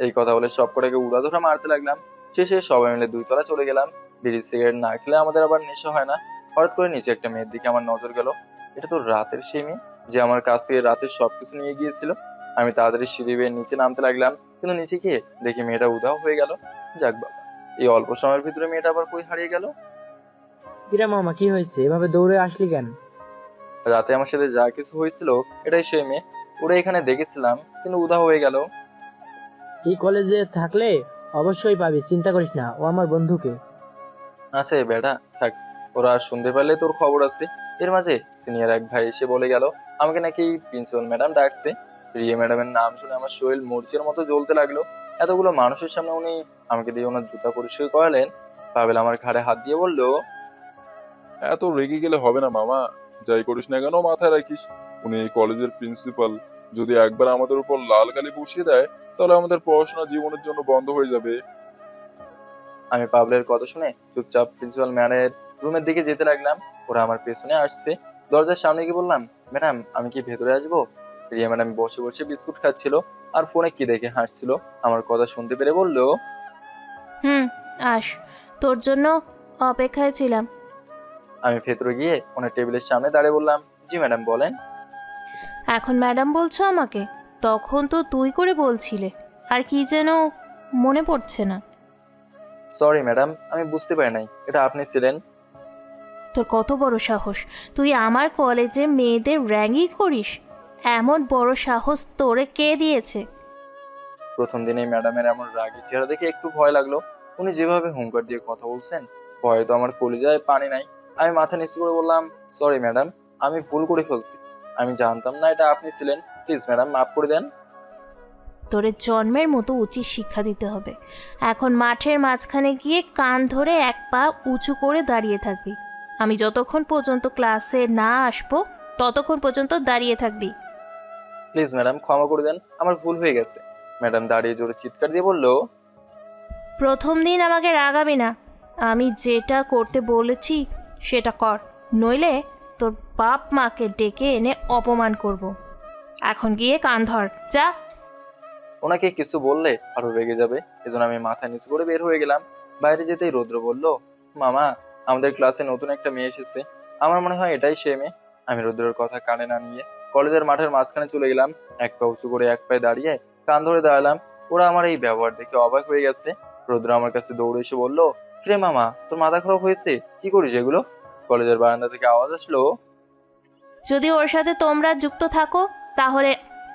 এই কথা বলে সবকটাকে উড়াধুরা মারতে লাগলাম। শেষে সবাই মিলে 2 তলা চলে গেলাম। বিড়ি সিগারেট না খেলে আমাদের আবার নেশা হয় না। হঠাৎ করে নিচে একটা মেয়ের দিকে আমার নজর গেল। এটা তো রাতের সেই মেয়ে যে আমার কাছ থেকে রাতের সবকিছু নিয়ে গিয়েছিল। আমি তাড়াতাড়ি সিঁড়ি বেয়ে নিচে নামতে লাগলাম, কিন্তু নিচে গিয়ে দেখি মেয়েটা উধাও হয়ে গেল। যাক বাবা, এই অল্প সময়ের ভিতরে মেয়েটা আবার কই হারিয়ে গেল। কিরা মামা, কি হয়েছে? এভাবে দৌড়ে আসলি কেন? রাতে আমার সাথে যা কিছু হয়েছিল এটাই সেই মেয়ে। ওরা এখানে দেখেছিলাম, কিন্তু উধাও হয়ে গেল। এই কলেজে থাকলে অবশ্যই পাবি, চিন্তা করিস না, ও আমার বন্ধুকে। আছে বেটা, থাক, ওরা শুনতে পারলে তোর খবর আছে। এর মাঝে সিনিয়র এক ভাই এসে বলে গেল আমাকে নাকি প্রিন্সিপাল ম্যাডাম ডাকছে। রিয়া ম্যাডামের নাম শুনে আমার শরীর মরিচের মতো জ্বলতে লাগলো। এতগুলো মানুষের সামনে উনি আমাকে দিয়ে ওনার জুতা পরিষ্কার করালেন। পাবেল আমার ঘাড়ে হাত দিয়ে বলল, এত রেগে গেলে হবে না মামা, যাই করিস না কেন মাথায় রাখিস উনি এই কলেজের প্রিন্সিপাল। যদি একবার আমাদের উপর লাল কালি বসিয়ে দেয় তাহলে আমাদের পড়াশোনা জীবনের জন্য বন্ধ হয়ে যাবে। আমি পাবলের কথা শুনে চুপচাপ প্রিন্সিপাল ম্যাডামের রুমের দিকে যেতে লাগলাম। ওরা আমার পেছনে আসছে। দরজার সামনে গিয়ে বললাম, ম্যাডাম আমি কি ভেতরে আসবো? রিয়া ম্যাডাম বসে বসে বিস্কুট খাচ্ছিল আর ফোনে কি দেখে হাসছিল। আমার কথা শুনতে পেরে বলল, আস, তোর জন্য অপেক্ষায় ছিলাম। আমি ভেতরে গিয়ে ওনার টেবিলের সামনে দাঁড়িয়ে বললাম, জি ম্যাডাম বলেন। এখন ম্যাডাম বলছো আমাকে? তখন তো তুই করে বলছিলে। আর কি যেন মনে পড়ছে না। সরি ম্যাডাম, আমি বুঝতে পারি নাই এটা আপনি ছিলেন। তোর কত বড় সাহস, তুই আমার কলেজে মেয়েদের র্যাগিং করিস? এমন বড় সাহস তোরে কে দিয়েছে? প্রথম দিনেই ম্যাডামের এমন রাগী চেহারা দেখে একটু ভয় লাগলো। উনি যেভাবে হুঙ্কার দিয়ে কথা বলছেন, ভয়ে তো আমার কলিজায় পানি নাই। আমি মাথা নিচু করে বললাম, সরি ম্যাডাম, আমি ভুল করে ফেলছি। আমি জানতাম না এটা আপনি ছিলেন। প্লিজ ম্যাডাম মাফ করে দেন। তোরে জন্মের মতো উচিত শিক্ষা দিতে হবে। এখন মাঠের মাঝখানে গিয়ে কান ধরে এক পা উঁচু করে দাঁড়িয়ে থাকবি। আমি যতক্ষণ পর্যন্ত ক্লাসে না আসবো ততক্ষণ পর্যন্ত দাঁড়িয়ে থাকবি। প্লিজ ম্যাডাম ক্ষমা করে দেন, আমার ভুল হয়ে গেছে। ম্যাডাম দাঁড়িয়ে জোরে চিৎকার দিয়ে বলল, প্রথম দিন আমাকে রাগাবি না। আমি যেটা করতে বলেছি সেটা কর, নইলে তোর বাপ মাকে ডেকে এনে অপমান করব। এখন গিয়ে কান ধর, যা। ওনাকে কিছু বললে আরো রেগে যাবে, এজন্য আমি মাথা নিচু করে বের হয়ে গেলাম। বাইরে যেতেই রৌদ্র বলল, মামা আমাদের ক্লাসে নতুন একটা মেয়ে এসেছে, আমার মনে হয় এটাই সে মেয়ে। আমি রৌদ্রের কথা কানে না নিয়ে কলেজের মাঠের মাঝখানে চলে গেলাম। এক পা উঁচু করে এক পায়ে দাঁড়িয়ে কান ধরে দাঁড়ালাম। ওরা আমার এই ব্যবহার দেখে অবাক হয়ে গেছে। রৌদ্র আমার কাছে দৌড়ে এসে বলল, কিরে মামা, তোর মাথা খারাপ হয়েছে? কি করিস এগুলো? কলেজের বারান্দা থেকে আওয়াজ আসলো, যদি ওর সাথে তোমরা যুক্ত থাকো তাহলে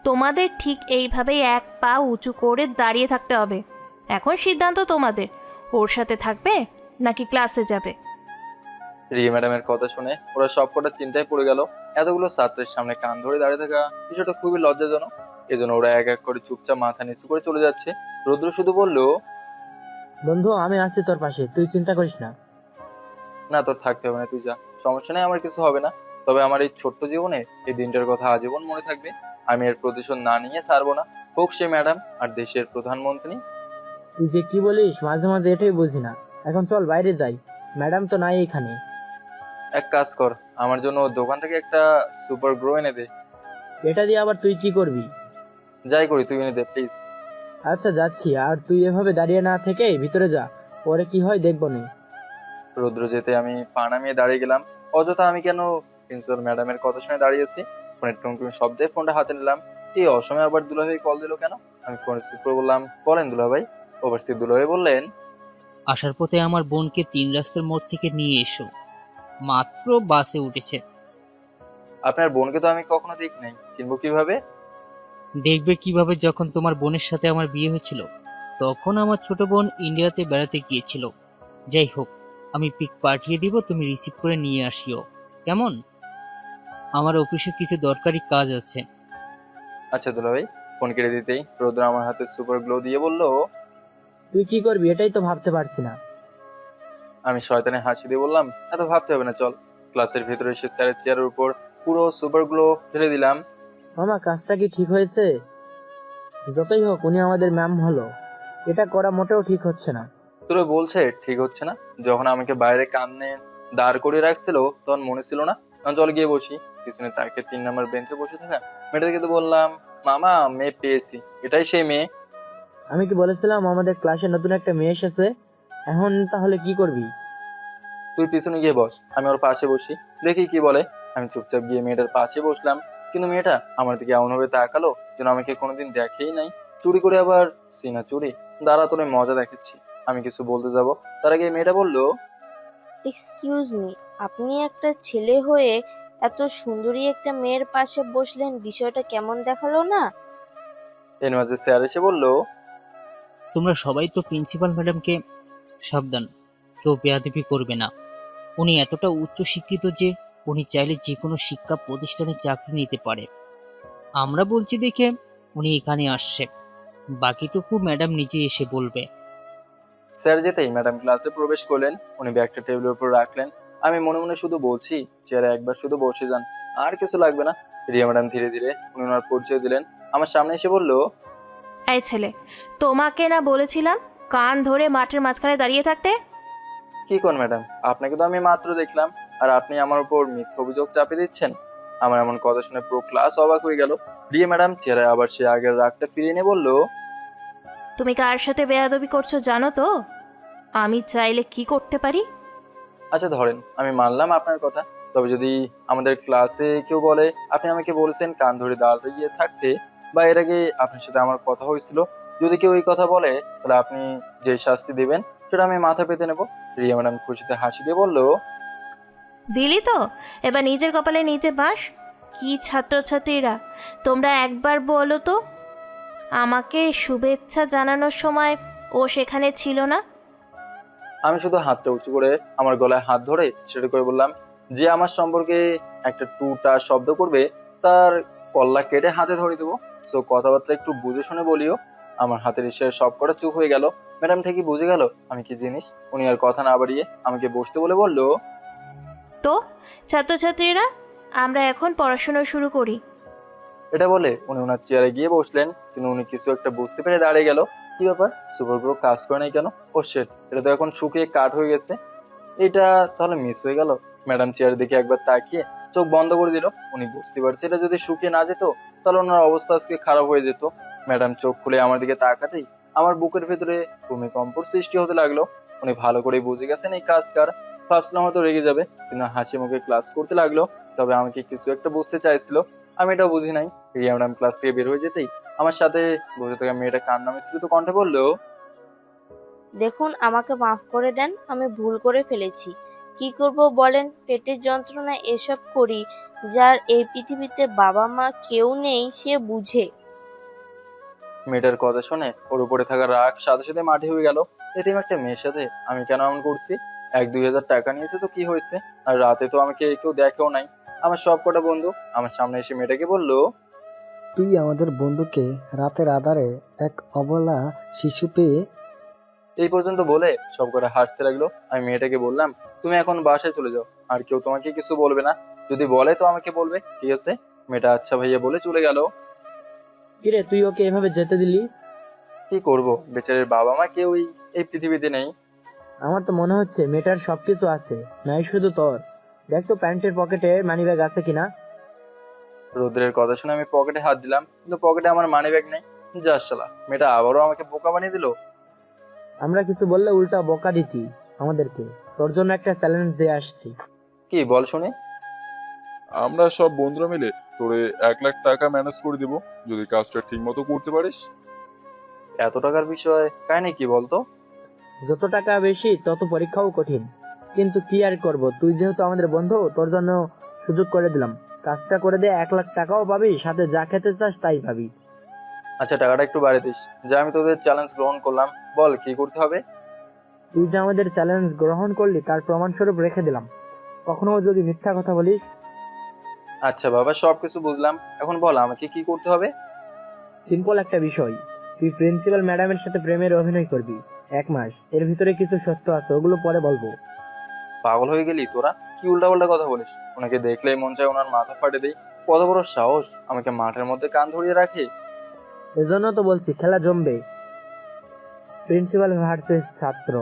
তোমাদের ঠিক এইভাবেই এক পা উঁচু করে দাঁড়িয়ে থাকতে হবে। এখন সিদ্ধান্ত তোমাদের, ওর সাথে থাকবে নাকি ক্লাসে যাবে। রিয়া ম্যাডামের কথা শুনে ওরা সবকটা চিন্তায় পড়ে গেল। এতগুলো ছাত্রের সামনে কান ধরে দাঁড়িয়ে থাকা বিষয়টা খুবই লজ্জাজনক। এজন্য ওরা এক এক করে চুপচাপ মাথা নিচু করে চলে যাচ্ছে। রুদ্র শুধু বলল, বন্ধু আমি আছি তোর পাশে, তুই চিন্তা করিস না। না তোর থাকতে হবে না, তুই যা, সমস্যা নেই, আমার কিছু হবে না। তবে আমার এই ছোট্ট জীবনে এই দিনটার কথা আজীবন মনে থাকবে। আমি এর প্রতিশোধ না নিয়ে ছাড়বো না, হোক সে ম্যাডাম আর দেশের প্রধানমন্ত্রী। তুই যে কি বলিস মাঝে মাঝে এটাই বুঝি না। এখন চল বাইরে যাই, ম্যাডাম তো নাই এখানে। এক কাজ কর, আমার জন্য ওর দোকান থেকে একটা সুপার গ্রো এনে দে। এটা দিয়ে আবার তুই কি করবি? যাই করি তুই এনে দে প্লিজ। আচ্ছা যাচ্ছি, আর তুই এভাবে দাঁড়িয়ে না থেকে ভিতরে যা, পরে কি হয় দেখবো নে। রৌদ্র যেতে আমি পা নামিয়ে দাঁড়িয়ে গেলাম। অযথা আমি কেন প্রিন্সিপাল ম্যাডামের কথা শুনে দাঁড়িয়েছি। ফোনের টুংটুং শব্দে ফোনটা হাতে নিলাম। এই অসময়ে আবার দুলাভাই কল দিল কেন? আমি ফোন রিসিভ করে বললাম, বলেন দুলাভাই। ওভার দুলাভাই বললেন, আসার পথে আমার বোনকে 3 রাস্তার মোড় থেকে নিয়ে এসো, মাত্র বাসে উঠেছে। আপনার বোনকে তো আমি কখনো দেখি নাই, চিনবো কিভাবে? দেখবে কিভাবে, যখন তোমার বোনের সাথে আমার বিয়ে হয়েছিল তখন আমার ছোট বোন ইন্ডিয়াতে বেড়াতে গিয়েছিল। যাই হোক, আমি পিক পাঠিয়ে দিব, তুমি রিসিভ করে নিয়ে আসিও, কেমন? আমার অফিসে কিছু দরকারি কাজ আছে। আচ্ছা দুলাভাই, ফোন কেটে দিতেই রৌদ্র আমার হাতে সুপার গ্লো দিয়ে বলল, তুই কি করবি এটাই তো ভাবতে পারছি না। আমি শয়তানে হাসি দিয়ে বললাম, এত ভাবতে হবে না, চল। ক্লাসের ভেতরে এসে স্যারের চেয়ারের উপর পুরো সুপার গ্লো ঢেলে দিলাম। মামা কাজটা কি ঠিক হয়েছে? যতই হোক উনি আমাদের ম্যাম হলো, এটা করা মোটেও ঠিক হচ্ছে না। তোরে বলছে ঠিক হচ্ছে না? যখন আমাকে বাইরে কামনে দাঁড় করিয়ে রাখছিল তখন মনে ছিল না? চল গিয়ে বসি। পিছনে তাকে 3 নম্বর বেঞ্চে বসে থাকা মেয়েটাকে তো বললাম, মামা মেয়ে পেয়েছি, এটাই সেই মেয়ে। আমি কি বলেছিলাম আমাদের ক্লাসে নতুন একটা মেয়ে এসেছে? এখন তাহলে কি করবি? তুই পিছনে গিয়ে বস, আমি ওর পাশে বসি, দেখি কি বলে। আমি চুপচাপ গিয়ে মেয়েটার পাশে বসলাম, কিন্তু মেয়েটা আমার দিকে এমন ভাবে তাকালো যেন আমাকে কোনোদিন দেখেই নাই। চুরি করে আবার সিনা চুরি। দাঁড়া, তোরে মজা দেখাচ্ছি। আমি কিছু বলতে যাব, তার আগে মেয়েটা বললো, এক্সকিউজ মি, আপনি একটা ছেলে হয়ে এত সুন্দরী একটা মেয়ের পাশে বসলেন, বিষয়টা কেমন দেখালো না? এর মাঝে স্যার এসে বললো, তোমরা সবাই তো প্রিন্সিপাল ম্যাডামকে সাবধান, কেউ বেয়াদবি করবে না। উনি এতটা উচ্চ শিক্ষিত যে উনি চাইলে যে কোনো শিক্ষা প্রতিষ্ঠানে চাকরি নিতে পারে। আমরা বলছি দেখে উনি এখানে আসছে, বাকিটুকু ম্যাডাম নিজে এসে বলবে। স্যার যেতেই ম্যাডাম ক্লাসে প্রবেশ করলেন। উনি ব্যাগটা টেবিলের উপর রাখলেন। আমি মনে মনে শুধু বলছি, চেয়ারে একবার শুধু বসে যান, আর কিছু লাগবে না। রিয়া ম্যাডাম ধীরে ধীরে উনি ওনার পরিচয় দিলেন। আমার সামনে এসে বলল, এই ছেলে, তোমাকে না বলেছিলাম কান ধরে মাঠের মাঝখানে দাঁড়িয়ে থাকতে? কি কোন ম্যাডাম, আপনাকে তো আমি মাত্র দেখলাম, আর আপনি আমার উপর মিথ্যা অভিযোগ চাপিয়ে দিচ্ছেন। আমার এমন কথা শুনে পুরো ক্লাস অবাক হয়ে গেল। রিয়া ম্যাডাম চেয়ারে আবার সে আগের রাগটা ফিরিয়ে নিয়ে বলল, তুমি কার সাথে বেয়াদবি করছো জানো তো? আমি চাইলে কি করতে পারি? আচ্ছা ধরেন আমি মানলাম আপনার কথা, তবে যদি আমাদের ক্লাসে কেউ বলে আপনি আমাকে বলেছেন কান ধরে দাঁড়িয়ে থাকতে, বা এর আগে আপনার সাথে আমার কথা হয়েছিল, যদি কেউ এই কথা বলে, তাহলে আপনি যে শাস্তি দিবেন সেটা আমি মাথা পেতে নেব। রিয়া ম্যাডাম খুশিতে হাসি দিয়ে বলল, দিলি তো, এবার নিজের কপালে নিজে বাস। কি ছাত্রছাত্রীরা তোমরা, একবার বলো তো, আমাকে শুভেচ্ছা জানানোর সময় ও সেখানে ছিল না? আমি শুধু হাতটা উঁচু করে আমার গলায় হাত ধরে সেটা করে বললাম, যে আমার সম্পর্কে একটা টুটা শব্দ করবে তার কল্লা কেটে হাতে ধরে দেবো। সো কথাবার্তা একটু বুঝে শুনে বলিও। আমার হাতের ইশারায় সব কটা চুপ হয়ে গেল। ম্যাডাম ঠিকই বুঝে গেল আমি কি জিনিস। উনি আর কথা না বাড়িয়ে আমাকে বসতে বলে বলল, তো ছাত্রছাত্রীরা, আমরা এখন পড়াশোনা শুরু করি। এটা বলে উনি ওনার চেয়ারে গিয়ে বসলেন, কিন্তু উনি কিছু একটা বুঝতে পেরে দাঁড়িয়ে গেল। কি ব্যাপার, সুপার গ্রো কাজ করে নাই কেন? ও শেট, এটা তো এখন শুকিয়ে কাঠ হয়ে গেছে। এটা তাহলে মিস হয়ে গেল। ম্যাডাম চেয়ার দিকে একবার তাকিয়ে চোখ বন্ধ করে দিল। উনি বুঝতে পারছে এটা যদি শুকিয়ে না যেত তাহলে ওনার অবস্থা আজকে খারাপ হয়ে যেত। ম্যাডাম চোখ খুলে আমার দিকে তাকাতেই আমার বুকের ভেতরে ভূমিকম্পর সৃষ্টি হতে লাগলো। উনি ভালো করে বুঝে গেছেন এই কাজ কার। ভাবছিলাম হয়তো রেগে যাবে, কিন্তু হাসি মুখে ক্লাস করতে লাগলো। তবে আমাকে কিছু একটা বুঝতে চাইছিল, আমি এটা বুঝি নাই। রিয়া ম্যাডাম ক্লাস থেকে বের হয়ে যেতেই আমার সাথে বসে থাকা মেয়েটা কান্না মিশ্রিত কণ্ঠে বললো, দেখুন, আমাকে মাফ করে দেন, আমি ভুল করে ফেলেছি। কি করব বলেন, পেটের যন্ত্রণা এসব করি। যার এই পৃথিবীতে বাবা মা কেউ নেই সে বুঝে। মেয়েটার কথা শুনে ওর উপরে থাকা রাগ সাথে সাথে মাটি হয়ে গেল। এরকম একটা মেয়ের সাথে আমি কেন এমন করছি? 1-2 হাজার টাকা নিয়েছে তো কি হয়েছে? আর রাতে তো আমাকে কেউ দেখেও নাই। আমার সব কটা বন্ধু আমার সামনে এসে মেয়েটাকে বলল, তুই আমাদের বন্ধুকে রাতের আধারে এক অবলা শিশু পেয়ে। এই পর্যন্ত বলে সব কটা হাসতে লাগলো। আমি মেয়েটাকে বললাম, তুমি এখন বাসায় চলে যাও, আর কেউ তোমাকে কিছু বলবে না। যদি বলে তো আমাকে বলবে, ঠিক আছে? মেয়েটা আচ্ছা ভাইয়া বলে চলে গেল। কিরে তুই ওকে এভাবে যেতে দিলি? কি করব, বেচারের বাবা মা কেউই এই পৃথিবীতে নেই। আমার তো মনে হচ্ছে মেয়েটার সবকিছু আছে, নাই শুধু তোর। দেখ তো প্যান্টের পকেটে মানিব্যাগ আছে কিনা। রোদ্রের কথা শুনে আমি পকেটে হাত দিলাম, কিন্তু পকেটে আমার মানি ব্যাগ নেই। যা শালা, মেয়েটা আবারও আমাকে বোকা বানিয়ে দিল। আমরা কিছু বললে উল্টা বকা দিতি আমাদেরকে। তোর জন্য একটা চ্যালেঞ্জ দিয়ে আসছি। কি বল শুনি। আমরা সব বন্ধুরা মিলে তোরে 1 লাখ টাকা ম্যানেজ করে দিব যদি কাজটা ঠিক মতো করতে পারিস। এত টাকার বিষয় কাহিনী কি বলতো? যত টাকা বেশি তত পরীক্ষাও কঠিন, কিন্তু কি আর করব, তুই যেহেতু আমাদের বন্ধু, তোর জন্য সুযোগ করে দিলাম। কাজটা করে দে, 1 লাখ টাকাও পাবি, সাথে যা খেতে চাস তাই পাবি। আচ্ছা টাকাটা একটু বাড়িয়ে দিস, যা আমি তোদের চ্যালেঞ্জ গ্রহণ করলাম। বল কি করতে হবে? তুই যে আমাদের চ্যালেঞ্জ গ্রহণ করলি তার প্রমাণস্বরূপ রেখে দিলাম। কখনো যদি মিথ্যা কথা বলিস। আচ্ছা বাবা, সবকিছু বুঝলাম, এখন বল আমাকে কি করতে হবে। সিম্পল একটা বিষয়, তুই প্রিন্সিপাল ম্যাডামের সাথে প্রেমের অভিনয় করবি 1 মাস, এর ভিতরে কিছু সত্য আছে, ওগুলো পরে বলবো। পাগল হয়ে গেলি তোরা? কি উল্টাপাল্টা কথা বলিস? ওনাকে দেখলেই মন চায় ওনার মাথা ফাটে দেই। কত বড় সাহস আমাকে মাঠের মধ্যে কান ধরিয়ে রাখে। এজন্য তো বলছি খেলা জমবে, প্রিন্সিপাল ভার্সেস ছাত্র।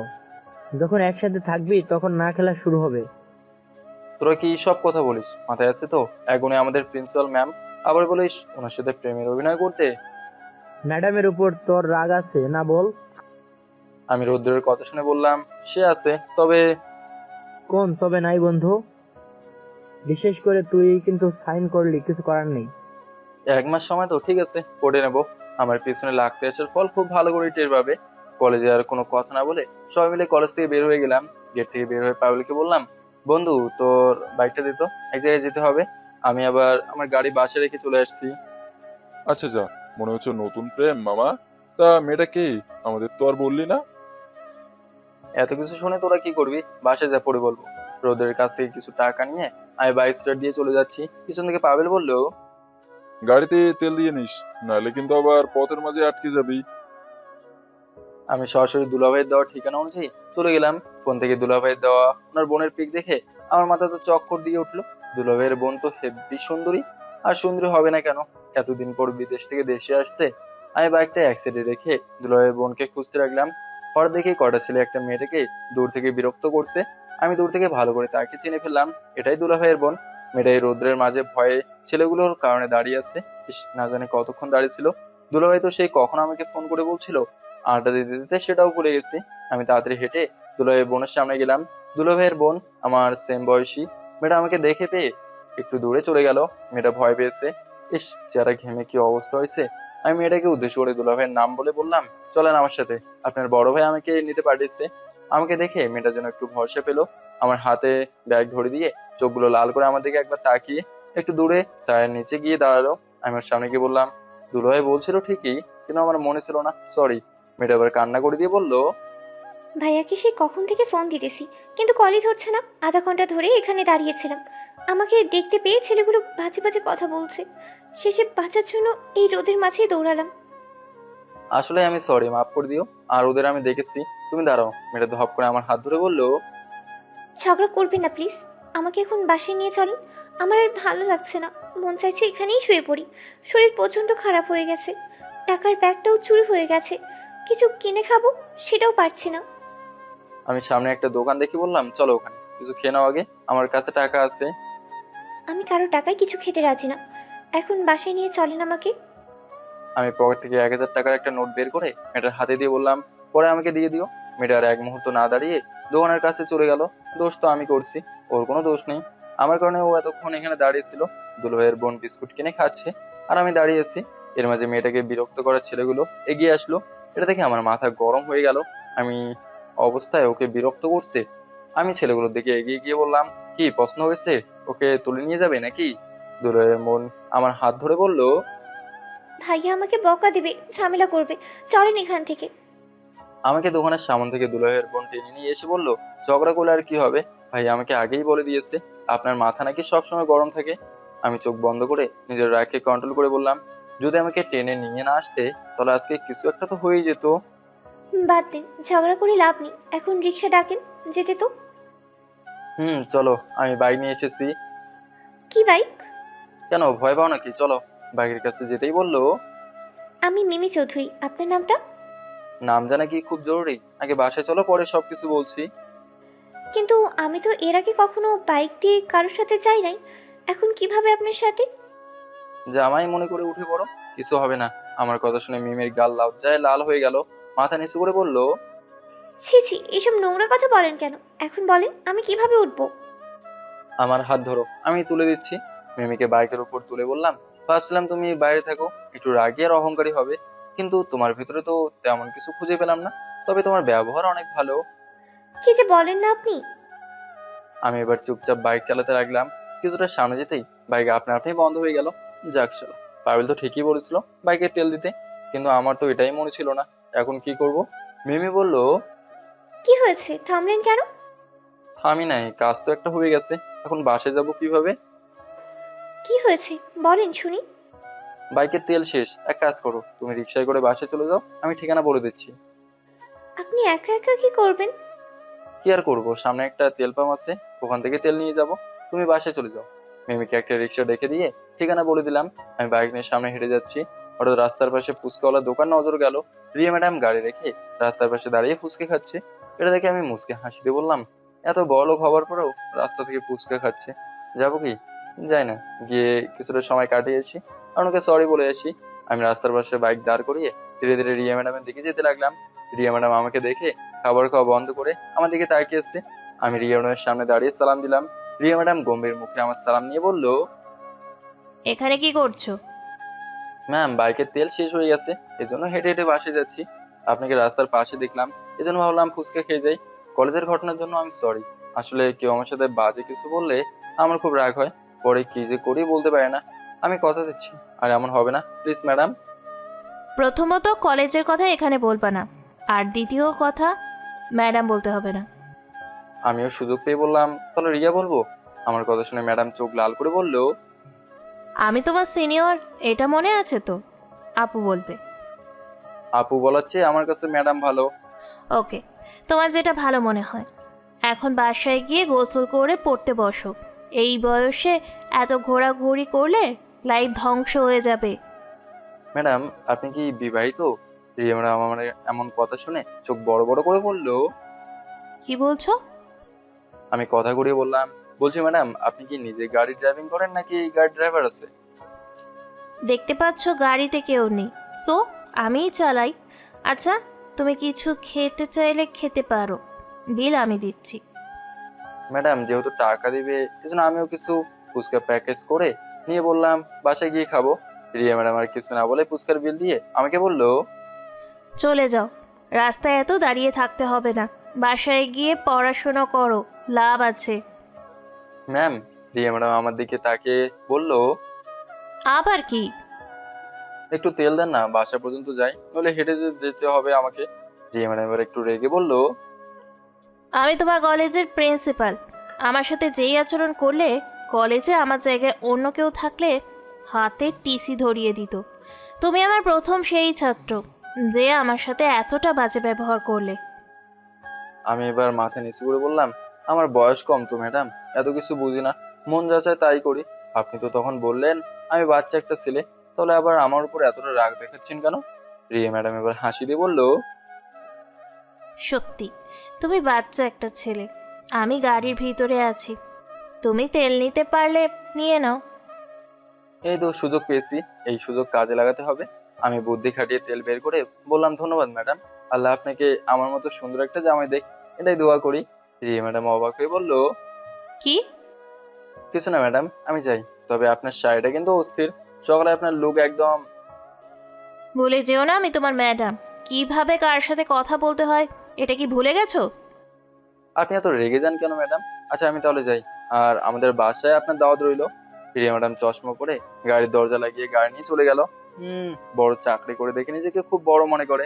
যখন একসাথে থাকবি তখন না খেলা শুরু হবে। তোরা কি সব কথা বলিস? মাথায় আছে তো? এগুনে আমাদের প্রিন্সিপাল ম্যাম, আবার বলিস ওনার সাথে প্রেমের অভিনয় করতে? ম্যাডামের উপর তোর রাগ আছে না বল? আমি রৌদ্রের কথা শুনে বললাম, সে আছে, তবে কোন তবে নাই বন্ধু? বিশেষ করে তুই কিন্তু সাইন করলি, কিছু করার নেই। 1 মাস সময় তো ঠিক আছে, পড়ে নেব। আমার পিছনে লাগতে আসার ফল খুব ভালো করে টের পাবে। কলেজে আর কোনো কথা না বলে সবাই মিলে কলেজ থেকে বের হয়ে গেলাম। গেট থেকে বের হয়ে পাবেলকে বললাম, বন্ধু তোর বাইকটা দিত, এক জায়গায় যেতে হবে। আমি আবার আমার গাড়ি বাসে রেখে চলে আসছি। আচ্ছা যা, মনে হচ্ছে নতুন প্রেম মামা। তা মেয়েটা কে? আমাদের তো আর বললি না। এত কিছু শুনে তোরা কি করবি? বাসায় যা পড়ে বলবো। রোদের কাছ থেকে কিছু টাকা নিয়ে আমি বাইক স্টার্ট দিয়ে চলে যাচ্ছি। পিছন থেকে পাবেল বললো, গাড়িতে তেল দিয়ে নিস, নাহলে কিন্তু আবার পথের মাঝে আটকে যাবি। আমি সরাসরি দুলাভাইয়ের দেওয়া ঠিকানা অনুযায়ী চলে গেলাম। ফোন থেকে দুলাভাইয়ের দেওয়া ওনার বোনের পিক দেখে আমার মাথা তো চক্কর দিয়ে উঠলো। দুলাভাইয়ের বোন তো হেব্বি সুন্দরী, আর সুন্দরী হবে না কেন? এতদিন পর বিদেশ থেকে দেশে আসছে। আমি বাইকটা এক সাইডে রেখে দুলাভাইয়ের বোনকে খুঁজতে রাখলাম। হঠাৎ দেখে কটা ছেলে একটা মেয়েটাকে দূর থেকে বিরক্ত করছে। আমি দূর থেকে ভালো করে তাকে চিনে ফেললাম, এটাই দুলাভাইয়ের বোন। মেয়েটা এই রৌদ্রের মাঝে ভয়ে ছেলেগুলোর কারণে দাঁড়িয়ে আছে। ইস, না জানে কতক্ষণ দাঁড়িয়ে ছিল। দুলাভাই তো সেই কখন আমাকে ফোন করে বলছিল, আড্ডা দিতে দিতে সেটাও ভুলে গেছি। আমি তাড়াতাড়ি হেঁটে দুলাভাইয়ের বোনের সামনে গেলাম। দুলাভাইয়ের বোন আমার সেম বয়সী। মেয়েটা আমাকে দেখে পেয়ে একটু দূরে চলে গেল। মেয়েটা ভয় পেয়েছে। ইস, চেহারা ঘেমে কি অবস্থা হয়েছে। আমি মেয়েটাকে উদ্দেশ্য করে দুলাভাইয়ের নাম বলে বললাম, চলেন আমার সাথে, আপনার বড় ভাই আমাকে নিতে পাঠিয়েছে। আমাকে দেখে মেয়েটা যেন একটু ভরসা পেলো। আমার হাতে ব্যাগ ধরে দিয়ে চোখগুলো লাল করে আমার দিকে একবার তাকিয়ে একটু দূরে ছায়ার নিচে গিয়ে দাঁড়ালো। আমি ওর সামনে গিয়ে বললাম, দুলাভাই বলছিল ঠিকই, কিন্তু আমার মনে ছিল না, সরি। মেয়েটা আবার কান্না করে দিয়ে বলল, ভাইয়াকে সে কখন থেকে ফোন দিতেছি, কিন্তু কলই ধরছে না। আধা ঘন্টা ধরে এখানে দাঁড়িয়েছিলাম, আমাকে দেখতে পেয়ে ছেলেগুলো বাজে বাজে কথা বলছে। শেষে বাঁচার জন্য এই রোদের মাঝেই দৌড়ালাম। আসলে আমি সরি, মাফ করে দিও। আর ওদের আমি দেখেছি। তুমি দাঁড়াও। মেয়েটা ধপ করে আমার হাত ধরে বলল, ঝগড়া করবেন না প্লিজ, আমাকে এখন বাসায় নিয়ে চলেন। আমার আর ভালো লাগছে না, মন চাইছে এখানেই শুয়ে পড়ি। শরীর প্রচণ্ড খারাপ হয়ে গেছে, টাকার ব্যাগটাও চুরি হয়ে গেছে, কিছু কিনে খাবো সেটাও পারছি না। আমি সামনে একটা দোকান দেখে বললাম, চলো ওখানে কিছু খেয়ে নাও আগে, আমার কাছে টাকা আছে। আমি কারো টাকায় কিছু খেতে রাজি না, এখন বাসায় নিয়ে চলেন আমাকে। আমি পকেট থেকে 1000 টাকার একটা নোট বের করে মেয়েটার হাতে দিয়ে বললাম, পরে আমাকে দিয়ে দিও। মেয়েটা আর এক মুহূর্ত না দাঁড়িয়ে দোকানের কাছে চলে গেল। দোষ তো আমি করছি, ওর কোনো দোষ নেই। আমার কারণে ও এতক্ষণ এখানে দাঁড়িয়েছিল। দুলাভাইয়ের বোন বিস্কুট কিনে খাচ্ছে আর আমি দাঁড়িয়ে আছি। এর মাঝে মেয়েটাকে বিরক্ত করার ছেলেগুলো এগিয়ে আসলো। এটা দেখে আমার মাথা গরম হয়ে গেল। আমি অবস্থায় ওকে বিরক্ত করছে। আমি ছেলেগুলোর দিকে এগিয়ে গিয়ে বললাম, কি পছন্দ হয়েছে? ওকে তুলে নিয়ে যাবে নাকি? দুলাভাইয়ের বোন আমার হাত ধরে বলল, ভাইয়া আমাকে বকা দেবে, ঝামেলা করবে, চলেন এখান থেকে। আমাকে দোকানের সামন থেকে দুলাভাইয়ের বোন টেনে নিয়ে এসে বলল, ঝগড়া করলে আর কি হবে? ভাই আমাকে আগেই বলে দিয়েছে আপনার মাথা নাকি সবসময় গরম থাকে। আমি চোখ বন্ধ করে নিজের রাগকে কন্ট্রোল করে বললাম, যদি আমাকে টেনে নিয়ে না আসতে তাহলে আজকে কিছু একটা তো হয়েই যেত। বাদ দিন, ঝগড়া করে লাভ নেই, এখন রিক্সা ডাকেন, যেতে তো। চলো, আমি বাইক নিয়ে এসেছি। কি বাইক? কেন, ভয় পাও নাকি? চলো। বাইকের কাছে যেতেই বললো, আমি মিমি চৌধুরী, আপনার নামটা? নাম জানা কি খুব জরুরি? আগে বাসায় চলো, পরে সবকিছু বলছি। কিন্তু আমি তো এর আগে কখনো বাইক দিয়ে কারোর সাথে যাই নাই, এখন কিভাবে আপনার সাথে? জামাই মনে করে উঠে পড়ো, কিছু হবে না। আমার কথা শুনে মিমের গাল লজ্জায় লাল হয়ে গেল। মাথা নিচু করে বলল, ছি ছি, এসব নোংরা কথা বলেন কেন? এখন বলেন আমি কিভাবে উঠবো? আমার হাত ধরো, আমি তুলে দিচ্ছি। মিমিকে বাইকের উপর তুলে বললাম, ভাবছিলাম তুমি বাইরে থাকো, একটু রাগী আর অহংকারী হবে, কিন্তু তোমার ভিতরে তো তেমন কিছু খুঁজে পেলাম না। তবে তোমার ব্যবহার অনেক ভালো। কি যে বলেন না আপনি। আমি এবার চুপচাপ বাইক চালাতে লাগলাম। কিছুটা সামনে যেতেই বাইক আপনা আপনি বন্ধ হয়ে গেল। যাক শালা, পাবেল তো ঠিকই বলেছিল বাইকে তেল দিতে, কিন্তু আমার তো এটাই মনে ছিল না। এখন কি করব? মিমি বলল, কি হয়েছে, থামলেন কেন? থামি নাই, কাজ তো একটা হয়ে গেছে, এখন বাসে যাব কিভাবে? কি হয়েছে বলেন শুনি। বাইকের তেল শেষ, এক কাজ করো, তুমি রিক্সায় করে বাসায় চলে যাও, আমি ঠিকানা বলে দিচ্ছি। আপনি একা একা কি করবেন? কি আর করবো, সামনে একটা তেল পাম্প আছে, ওখান থেকে তেল নিয়ে যাব, তুমি বাসায় চলে যাও। মিমিকে একটা রিক্সা ডেকে দিয়ে ঠিকানা বলে দিলাম। আমি বাইক নিয়ে সামনে হেঁটে যাচ্ছি। হঠাৎ রাস্তার পাশে ফুচকাওয়ালা দোকান নজর গেল। রিয়া ম্যাডাম গাড়ি রেখে রাস্তার পাশে দাঁড়িয়ে ফুচকা খাচ্ছে। এটা দেখে আমি মুচকে হাসি দিয়ে বললাম, এত বড়লোক হবার পরেও রাস্তা থেকে ফুচকা খাচ্ছে, যাবো কি? যাই না, গিয়ে কিছুটা সময় কাটিয়েছি আর ওনাকে সরি বলে আসি। আমি রাস্তার পাশে বাইক দাঁড় করিয়ে ধীরে ধীরে রিয়া ম্যাডামের দিকে যেতে লাগলাম। রিয়া ম্যাডাম আমাকে দেখে খাবার খাওয়া বন্ধ করে আমার দিকে তাকিয়েছে। আমি রিয়া ম্যাডামের সামনে দাঁড়িয়ে সালাম দিলাম। রিয়া ম্যাডাম গম্ভীর মুখে আমার সালাম নিয়ে বলল, এখানে কি করছো? ম্যাম, বাইকের তেল শেষ হয়ে গেছে, এজন্য হেঁটে হেঁটে বাসে যাচ্ছি। আপনাকে রাস্তার পাশে দেখলাম, এজন্য ভাবলাম ফুচকা খেয়ে যাই। কলেজের ঘটনার জন্য আমি সরি। আসলে কেউ আমার সাথে বাজে কিছু বললে আমার খুব রাগ হয়, পরে কি যে করি বলতে পারে না। আমি কথা দিচ্ছি আর এমন হবে না, প্লিজ ম্যাডাম। প্রথমত কলেজের কথা এখানে বলবা না, আর দ্বিতীয় কথা ম্যাডাম বলতে হবে না। আমিও সুযোগ পেয়ে বললাম, তাহলে রিয়া বলবো। আমার কথা শুনে ম্যাডাম চোখ লাল করে বলল, আমি তোমার সিনিয়র, এটা মনে আছে তো? আপু বলবে। আপু বলার চেয়ে আমার কাছে ম্যাডাম ভালো। ওকে, তোমার যেটা ভালো মনে হয়। এখন বাসায় গিয়ে গোসল করে পড়তে বসো। এই বয়সে এত ঘোরাঘুরি করলে লাইফ ধ্বংস হয়ে যাবে। ম্যাডাম, আপনি কি বিবাহিত? রিয়া ম্যাডাম আমার এমন কথা শুনে চোখ বড় বড় করে বলল। কি বলছো? আমি কথা ঘুরিয়ে বললাম, বলছি ম্যাডাম, আপনি কি নিজে গাড়ি ড্রাইভিং করেন নাকি গাড়ি ড্রাইভার আছে? দেখতে পাচ্ছ গাড়িতে কেউ নেই, সো আমিই চালাই। আচ্ছা, তুমি কিছু খেতে চাইলে খেতে পারো, বিল আমি দিচ্ছি। ম্যাডাম যেহেতু টাকা দিবে, এজন্য আমিও কিছু ফুচকা প্যাকেজ করে নিয়ে বললাম বাসায় গিয়ে খাবো। রিয়া ম্যাডাম আর কিছু না বলে ফুচকার বিল দিয়ে আমাকে বলল, চলে যাও, রাস্তায় এত দাঁড়িয়ে থাকতে হবে না, বাসায় গিয়ে পড়াশোনা করো, লাভ আছে। ম্যাম, রিয়া ম্যাডাম আমার দিকে তাকিয়ে বলল, আবার কি? একটু তেল দেন না, বাসা পর্যন্ত যাই, নইলে হেঁটে যেতে হবে আমাকে। রিয়া ম্যাডাম এবার একটু রেগে বলল, আমি তোমার কলেজের প্রিন্সিপাল, আমার সাথে যেই আচরণ করলে, কলেজে আমার জায়গায় অন্য কেউ থাকলে হাতে টিসি ধরিয়ে দিত। তুমি আমার প্রথম সেই ছাত্র যে আমার সাথে এতটা বাজে ব্যবহার করলে। আমি এবার মাথা নিচু করে বললাম, আমার বয়স কম তো ম্যাডাম, এত কিছু বুঝি না, মন যা চায় তাই করি। আপনি তো তখন বললেন আমি বাচ্চা একটা ছেলে, তাহলে আবার আমার উপর এতটা রাগ দেখাচ্ছেন কেন? রিয়া ম্যাডাম এবার হাসি দিয়ে বলল, সত্যি তুমি বাচ্চা একটা ছেলে। আমি গাড়ির ভিতরে আছি, তুমি তেল নিতে পারলে নিয়ে নাও। এই তো সুযোগ পেয়েছি, এই সুযোগ কাজে লাগাতে হবে। আমি বুদ্ধি খাটিয়ে তেল বের করে বললাম, ধন্যবাদ ম্যাডাম, আল্লাহ আপনাকে আমার মতো সুন্দর একটা জামাই দেখ, এটাই দোয়া করি। রিয়া ম্যাডাম অবাক হয়ে বলল, কি? কিছু না ম্যাডাম, আমি যাই, তবে আপনার শাড়িটা কিন্তু অস্থির, সকালে আপনার লুক একদম। ভুলে যেও না আমি তোমার ম্যাডাম, কিভাবে কার সাথে কথা বলতে হয় এটা কি ভুলে গেছো? আপনি এত রেগে যান কেন ম্যাডাম? আচ্ছা আমি তাহলে যাই, আর আমাদের বাসায় আপনার দাওয়াত রইলো। রিয়া ম্যাডাম চশমা পরে গাড়ির দরজা লাগিয়ে গাড়ি নিয়ে চলে গেল। বড় চাকরি করে দেখে নিজেকে খুব বড় মনে করে।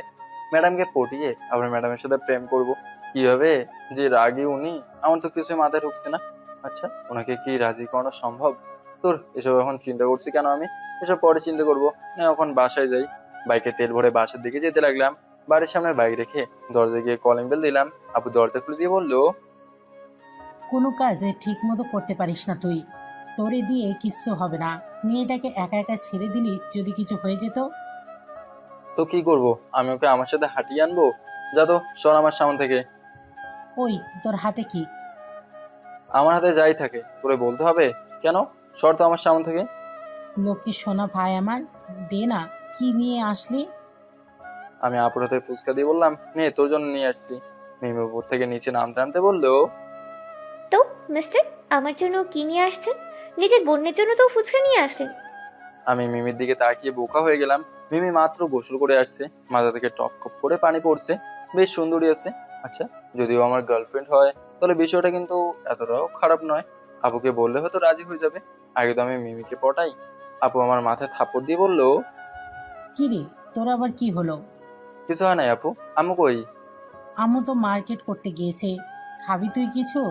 ম্যাডামকে পটিয়ে আবার ম্যাডামের সাথে প্রেম করব কিভাবে? যে রাগী উনি, আমার তো কিছু মাথায় ঢুকছে না। আচ্ছা, ওনাকে কি রাজি করানো সম্ভব? তোর এসব এখন চিন্তা করছি কেন আমি, এসব পরে চিন্তা করবো না, এখন বাসায় যাই। বাইকে তেল ভরে বাসার দিকে যেতে লাগলাম। বাড়ির সামনে বাইক রেখে দরজা গিয়ে কলিং বেল দিলাম। আপু দরজা খুলে দিয়ে বললো, কোনো কাজ ঠিক মতো করতে পারিস না তুই, তোরে দিয়ে কিচ্ছু হবে না। মেয়েটাকে একা একা ছেড়ে দিলি, যদি কিছু হয়ে যেত? তো কি করব, আমি ওকে আমার সাথে হাঁটিয়ে আনবো? যা তো, সর আমার সামনে থেকে। ওই তোর হাতে কি? আমার হাতে যাই থাকে তোরে বলতে হবে কেন? সর তো আমার সামনে থেকে। লক্ষ্মী সোনা ভাই আমার, দে না, কি নিয়ে আসলি? আমি আপুর হাতে ফুচকা দিয়ে বললাম, নে তোর জন্য নিয়ে আসছি। মিমি উপর থেকে নিচে নামতে নামতে বললো, তো মিস্টার, আমার জন্য কি নিয়ে আসছেন? নিজের বোনের জন্য তো ফুচকা নিয়ে আসলেন। আমি মিমির দিকে তাকিয়ে বোকা হয়ে গেলাম। মিমি মাত্র গোসল করে আসছে, মাথা থেকে টপ টপ করে পানি পড়ছে, বেশ সুন্দরী আছে। আচ্ছা, যদিও আমার গার্লফ্রেন্ড হয় তাহলে বিষয়টা কিন্তু এতটাও খারাপ নয়। আপুকে বললে হয়তো রাজি হয়ে যাবে। আগে তো আমি মিমিকে পটাই। আপু আমার মাথায় থাপ্পড় দিয়ে বললো, কি রে, তোর আবার কি হলো? কিছু হয় নাই আপু, আম্মু কই? আম্মু তো মার্কেট করতে গিয়েছে, খাবি তুই কিছু?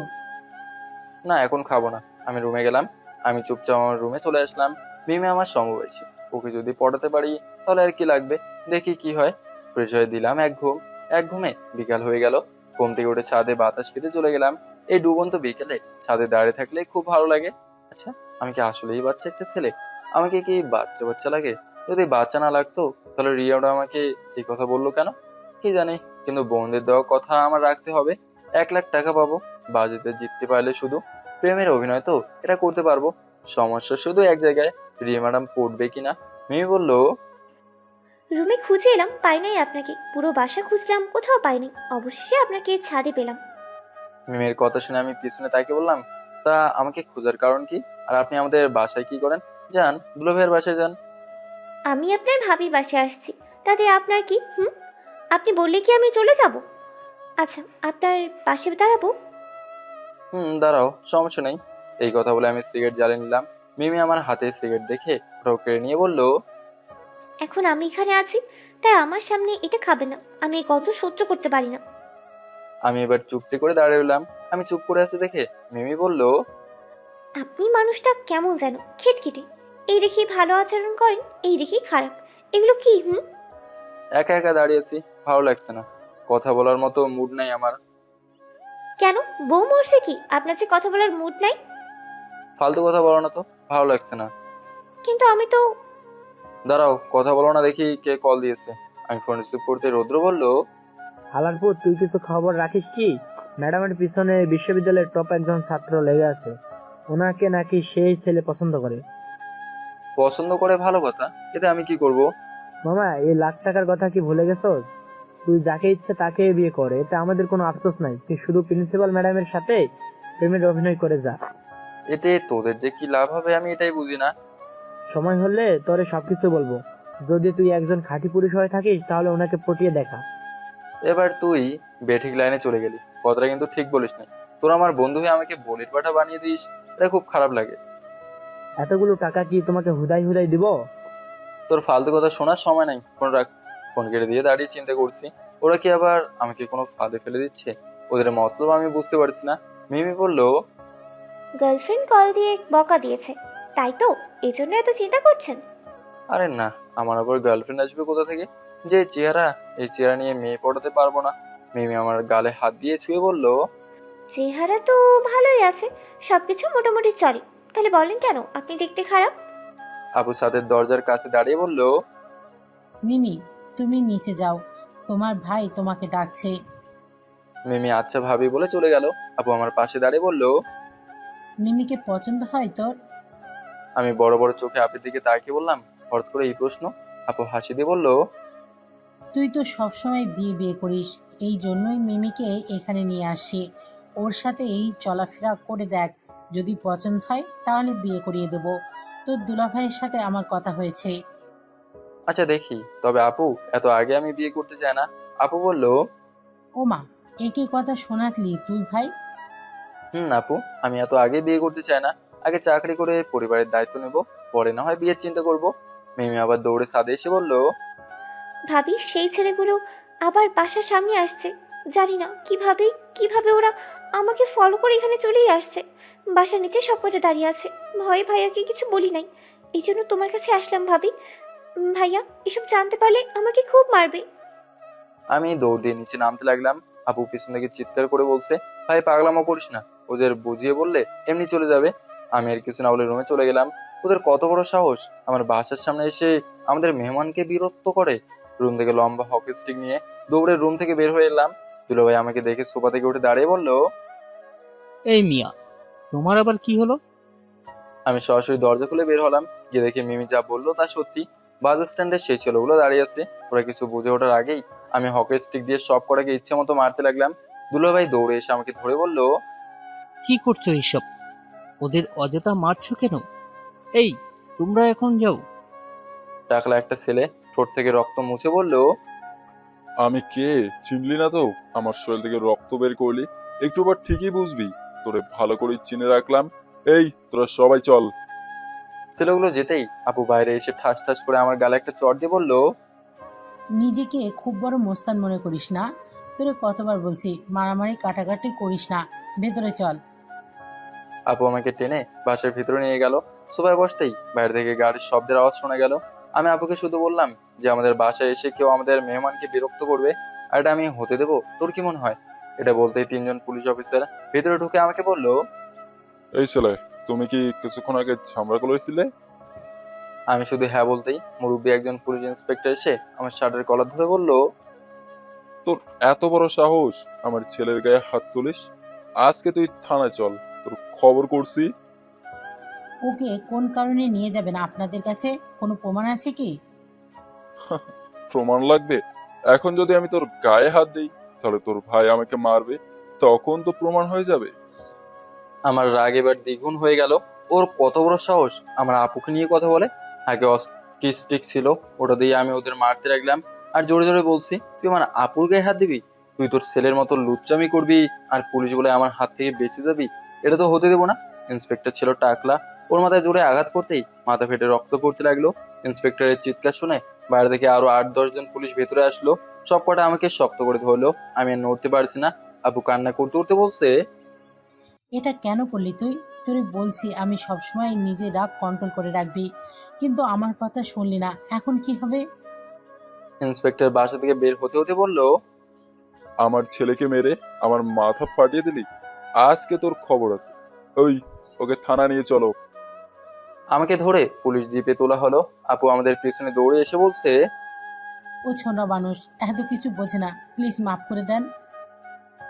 না, এখন খাবো না। আমি রুমে গেলাম। আমি চুপচাপ আমার রুমে চলে আসলাম। মিমি আমার সমবয়সী, ওকে যদি পড়াতে পারি তাহলে আর কি লাগবে, দেখি কি হয়। ফ্রেশ হয়ে দিলাম এক ঘুমে বিকাল হয়ে গেল। ঘুম থেকে উঠে ছাদে বাতাস খেতে চলে গেলাম। এই ডুবন্ত বিকেলে ছাদে দাঁড়িয়ে থাকলে খুব ভালো লাগে। আচ্ছা, আমি কি আসলেই বাচ্চা একটা ছেলে? আমাকে কি বাচ্চা বাচ্চা লাগে? যদি বাচ্চা না লাগতো তাহলে রিয়াটা আমাকে এই কথা বললো কেন? কি জানি, কিন্তু বোনদের দেওয়া কথা আমার রাখতে হবে। 1 লাখ টাকা পাবো, বাজিতে জিততে পারলে শুধু। প্রেমের অভিনয় তো, এটা করতে পারবো। সমস্যা শুধু এক জায়গায়, রিয়া ম্যাডাম পড়বে কিনা। মিমি বলল, রুমে খুঁজে এলাম, পাই নাই আপনাকে। পুরো বাসা খুঁজলাম, কোথাও পাইনি। অবশেষে আপনাকে ছাদে পেলাম। মিমির কথা শুনে আমি পিছনে তাকিয়ে বললাম, তা আমাকে খোঁজার কারণ কি? আর আপনি আমাদের বাসায় কি করেন? যান, দুলো ভাইয়ের বাসায় যান। আমি আপনার ভাবির বাসায় আসছি, তাতে আপনার কি? আপনি বললে কি আমি চলে যাব? আচ্ছা, আপনার পাশে দাঁড়াবো? দাঁড়াও, সমস্যা নেই। এই কথা বলে আমি সিগারেট জ্বালিয়ে নিলাম। মিমি আমার হাতে সিগারেট দেখে ওটাও কেড়ে নিয়ে বলল, এখন আমি এখানে আছি, তাই আমার সামনে এটা খাবে না। আমি এই গন্ধ সহ্য করতে পারি না। আমি এবার চুপটি করে দাঁড়িয়ে রইলাম। আমি চুপ করে আছি দেখে মিমি বলল, আপনি মানুষটা কেমন যেন খিটখিটে। এই দেখি ভালো আচরণ করেন, এই দেখি খারাপ। এগুলো কি? একা একা দাঁড়িয়ে আছি, ভালো লাগছে না। কথা বলার মতো মুড নাই আমার। কেন, বউ মরছে কি আপনার যে কথা বলার মুড নাই? ফালতু কথা বলো না তো, ভালো লাগছে না। কিন্তু আমি তো। দাঁড়াও, কথা বলো না, দেখি কে কল দিয়েছে। আমি ফোন রিসিভ করতে রৌদ্র বলল, হালারপুর, তুই কিছু খবর রাখিস কি? ম্যাডামের পিছনে বিশ্ববিদ্যালয়ের টপ একজন ছাত্র লেগে আছে। ওনাকে নাকি সেই ছেলে পছন্দ করে। পছন্দ করে ভালো কথা, এতে আমি কি করব? মামা, এই লাখ টাকার কথা কি ভুলে গেছস? তুই যাকে ইচ্ছে তাকে বিয়ে করে, এতে আমাদের কোনো আফসোস নাই। তুই শুধু প্রিন্সিপাল ম্যাডামের সাথে প্রেমের অভিনয় করে যা। এতে তোদের যে কি লাভ হবে আমি এটাই বুঝি না। সময় হলে তোরে সবকিছু বলবো। যদি তুই একজন খাঁটি পুরুষ হয়ে থাকিস তাহলে ওনাকে পটিয়ে দেখা। এবার তুই বেঠিক লাইনে চলে গেলি, কথাটা কিন্তু ঠিক বলিস না। তোর আমার বন্ধু হয়ে আমাকে বলির পাঠা বানিয়ে দিস, এটা খুব খারাপ লাগে। এতগুলো টাকা কি তোমাকে হুদাই হুদাই দিব? তোর ফালতু কথা শোনার সময় নাই, ফোন রাখ। ফোন কেটে দিয়ে দাঁড়িয়ে চিন্তা করছি, ওরা কি আবার আমাকে কোনো ফাঁদে ফেলে দিচ্ছে? ওদের মতলব আমি বুঝতে পারছি না। মিমি বলল, গার্লফ্রেন্ড কল দিয়ে বকা দিয়েছে, তাই তো এই জন্য এত চিন্তা করছেন? আরে না, আমার আবার গার্লফ্রেন্ড আসবে কোথা থেকে? যে চেহারা, এই চেহারা নিয়ে মেয়ে পড়াতে পারবো না। মিমি আমার গালে হাত দিয়ে ছুঁয়ে বলল, চেহারা তো ভালোই আছে, সবকিছু মোটামুটি চলে। তাহলে বলেন কেন আপনি দেখতে খারাপ? আপু ছাদের দরজার কাছে দাঁড়িয়ে বলল, মিমি, তুমি নিচে যাও, তোমার ভাই তোমাকে ডাকছে। মিমি আচ্ছা ভাবি বলে চলে গেল। আপু আমার পাশে দাঁড়িয়ে বলল, মিমিকে পছন্দ হয় তোর? আমি বড় বড় চোখে আপুর দিকে তাকিয়ে বললাম, হঠাৎ করে এই প্রশ্ন? আপু হাসি দিয়ে বলল, তুই তো সবসময় বিয়ে বিয়ে করিস, এই জন্যই মিমিকে এখানে নিয়ে আসি। ওর সাথে এই চলাফেরা করে দেখ, যদি পছন্দ হয় তাহলে বিয়ে করিয়ে দেব। তোর দুলাভাইয়ের সাথে আমার কথা হয়েছে। আচ্ছা দেখি, তবে আপু এত আগে আমি বিয়ে করতে চাই না। আপু বলল, ওমা, একই কথা শোনাতলি তুই ভাই? আপু, আমি এত আগে বিয়ে করতে চাই না। আগে চাকরি করে পরিবারের দায়িত্ব নেব, পরে না হয় বিয়ের চিন্তা করব। মিমি আবার দৌড়ে ছাদে এসে বলল, ভাবি, সেই ছেলেগুলো আবার বাসার সামনে আসছে। জানি না কিভাবে কিভাবে ওরা আমাকে ফলো করে এখানে চলেই আসছে। বাসার নিচে সব কটা দাঁড়িয়ে আছে। ভয়ে ভাইয়াকে কিছু বলি নাই, এই জন্য তোমার কাছে আসলাম ভাবি। ভাইয়া এসব জানতে পারলে আমাকে খুব মারবে। আমি দৌড় দিয়ে নিচে নামতে লাগলাম। আপু পিছন থেকে চিৎকার করে বলছে, ভাই পাগলামো করিস না, ওদের বুঝিয়ে বললে এমনি চলে যাবে। আমি আর কিছু না বলে রুমে চলে গেলাম। ওদের কত বড় সাহস আমার বাসার সামনে এসে আমাদের মেহমানকে বিরক্ত করে। রুম থেকে লম্বা হকি স্টিক নিয়ে দৌড়ে রুম থেকে বের হয়ে এলাম। দুলাভাই আমাকে দেখে সোফা থেকে উঠে দাঁড়িয়ে বলল, এই মিয়া, তোমার আবার কি হলো? আমি সরাসরি দরজা খুলে বের হলাম। গিয়ে দেখে মিমি যা বললো তা সত্যি। বাস স্ট্যান্ডে সেই ছেলেগুলো দাঁড়িয়ে আছে। ওরা কিছু বুঝে ওঠার আগেই আমি হকি স্টিক দিয়ে সব কটাকে ইচ্ছে মতো মারতে লাগলাম। দুলাভাই দৌড়ে এসে আমাকে ধরে বলল, কি করছো এইসব? ওদের অযথা মারছো কেন? এই, তোমরা এখন যাও। টাকলা একটা ছেলে ঠোঁট থেকে রক্ত মুছে বলল, আমি কে চিনলি না তো? আমার শরীর থেকে রক্ত বের করলি, একটু পর ঠিকই বুঝবি। তোরে ভালো করে চিনে রাখলাম। এই, তোরা সবাই চল। ছেলেগুলো যেতেই আপু বাইরে এসে ঠাস ঠাস করে আমার গালে একটা চড় দিয়ে বলল, নিজেকে খুব বড় মোস্তান মনে করিস না? তোরে কতবার বলছি মারামারি কাটাকাটি করিস না, ভেতরে চল। আপু আমাকে টেনে বাসার ভিতরে নিয়ে গেল। সোফায় বসতেই বাইরে থেকে গাড়ির শব্দের আওয়াজ শোনা গেল। আমি আপুকে শুধু বললাম যে আমাদের বাসায় এসে কেউ আমাদের মেহমানকে বিরক্ত করবে আর এটা আমি হতে দেবো? তোর কি মনে হয়? এটা বলতেই তিনজন পুলিশ অফিসার ভেতরে ঢুকে আমাকে বলল, এই ছেলে, তুমি কি কিছুক্ষণ আগে ঝামেলা করেছিলে? আমি শুধু হ্যাঁ বলতেই মুরব্বী একজন পুলিশ ইন্সপেক্টর এসে আমার শার্টের কলার ধরে বলল, তোর এত বড় সাহস আমার ছেলের গায়ে হাত তুলিস? আজকে তুই থানায় চল, তোর খবর করছি। ওকে কোন কারণে নিয়ে যাবেন? আপনাদের কাছে কোনো প্রমাণ আছে কি? প্রমাণ লাগবে? এখন যদি আমি তোর গায়ে হাত দিই তাহলে তোর ভাই আমাকে মারবে, তখন তো প্রমাণ হয়ে যাবে। আমার রাগ এবার দ্বিগুণ হয়ে গেল। ওর কত বড় সাহস আমার আপুকে নিয়ে কথা বলে। আগে স্টিক ছিল, ওটা দিয়ে আমি ওদের মারতে লাগলাম আর জোরে জোরে বলছি, তুই আমার আপুর গায়ে হাত দিবি? তুই তোর ছেলের মতো লুচ্চামি করবি আর পুলিশ বলে আমার হাত থেকে বেঁচে যাবি? এটা তো হতে দেবো না। ইন্সপেক্টর ছিল টাকলা, ওর মাথায় জোরে আঘাত করতেই মাথা ফেটে রক্ত পড়তে লাগলো। ইন্সপেক্টরের চিৎকার শুনে বাইরে থেকে আরো 8-10 জন পুলিশ ভেতরে আসলো। সব কটা আমাকে শক্ত করে ধরলো। আমি আর নড়তে পারছি না। আপু কান্না করতে করতে বলছে, এটা কেন করলি তুই? তোরে বলছি আমি সবসময় নিজে রাগ কন্ট্রোল করে রাখবি, কিন্তু আমার কথা শুনলি না, এখন কি হবে? ইন্সপেক্টর বাসা থেকে বের হতে হতে বলল, আমার ছেলেকে মেরে আমার মাথা ফাটিয়ে দিলি, আজকে তোর খবর আছে। ওই, ওকে থানা নিয়ে চলো। আমাকে ধরে পুলিশ জিপে তোলা হলো। আপু আমাদের পিছনে দৌড়ে এসে বলছে, ও ছোট মানুষ, এত কিছু বোঝে না, প্লিজ মাফ করে দেন।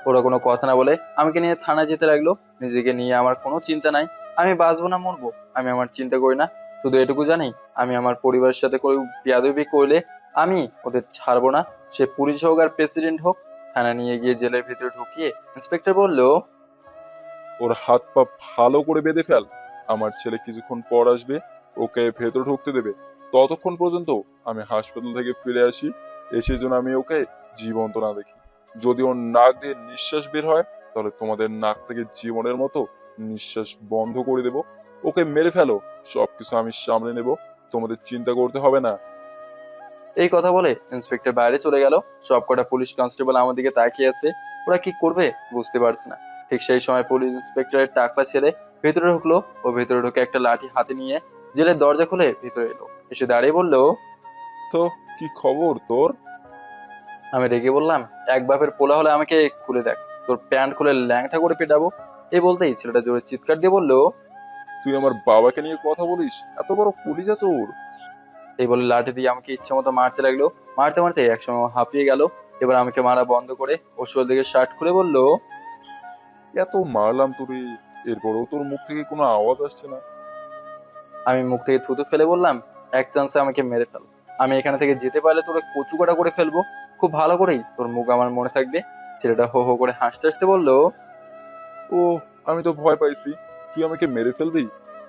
ওরা কোনো কথা না বলে আমাকে নিয়ে থানায় যেতে লাগলো। নিজেকে নিয়ে আমার কোনো চিন্তা নাই, আমি বাঁচবো না মরবো আমি আমার চিন্তা করি না। শুধু এটুকু জানি, আমি আমার পরিবারের সাথে করে বেয়াদবি করলে আমি ওদের ছাড়বো না। সে পুলিশ হোক আর প্রেসিডেন্ট হোক। থানা নিয়ে গিয়ে জেলের ভিতরে ঢুকিয়ে ইন্সপেক্টর বলল, ওর হাত পা ভালো করে বেঁধে ফেল। আমার ছেলে কিছুক্ষণ পর আসবে, ওকে ভেতর ঢুকতে দেবে। ততক্ষণ পর্যন্ত আমি হাসপাতাল থেকে ফিরে আসি, এসে যেন আমি ওকে জীবন্ত না দেখি। যদি ওর নাক দিয়ে নিঃশ্বাস বের হয় তাহলে তোমাদের নাক থেকে জীবনের মতো নিঃশ্বাস বন্ধ করে দেব। ওকে মেরে ফেলো, সবকিছু আমি সামলে নেব, তোমাদের চিন্তা করতে হবে না। এই কথা বলে ইন্সপেক্টর বাইরে চলে গেল। সবকটা পুলিশ কনস্টেবল আমার দিকে তাকিয়ে আছে। ওরা কি করবে বুঝতে পারছে না। ঠিক সেই সময় পুলিশ ইন্সপেক্টরের টাকলা ছেড়ে ভেতরে ঢুকলো। ও ভেতরে ঢুকে একটা লাঠি হাতে নিয়ে জেলের দরজা খুলে ভেতরে এলো। এসে দাঁড়িয়ে বলল, তো কি খবর তোর? আমি রেগে বললাম, এক বাপের পোলা হলে আমাকে খুলে দেখ, তোর প্যান্ট খুলে ল্যাংটা করে পেটাবো। এই বলতেই ছেলেটা জোরে চিৎকার দিয়ে বলল, তুই আমার বাবাকে নিয়ে কথা বলিস? এত বড় কলিজা তোর! এই বলে লাঠি দিয়ে আমাকে ইচ্ছা মতো মারতে লাগলো। মারতে মারতে একসময় ও হাঁপিয়ে গেল। এবার আমাকে মারা বন্ধ করে ও শোল থেকে শার্ট খুলে বলল, এত মারলাম তোরে, এরপরেও তোর মুখ থেকে কোনো আওয়াজ আসছে না। আমি মুখ থেকে থুতু ফেলে বললাম, এক চান্সে আমাকে মেরে ফেল। আমি এখানে থেকে যেতে পারলে তোর কচু কাটা করে ফেলবো। খুব ভালো করেই তোর মুখ আমার মনে থাকবে। ছেলেটা হো হো করে হাসতে হাসতে বলল, ও, আমি তো ভয় পাইছি, তুই আমাকে মেরে ফেলবি,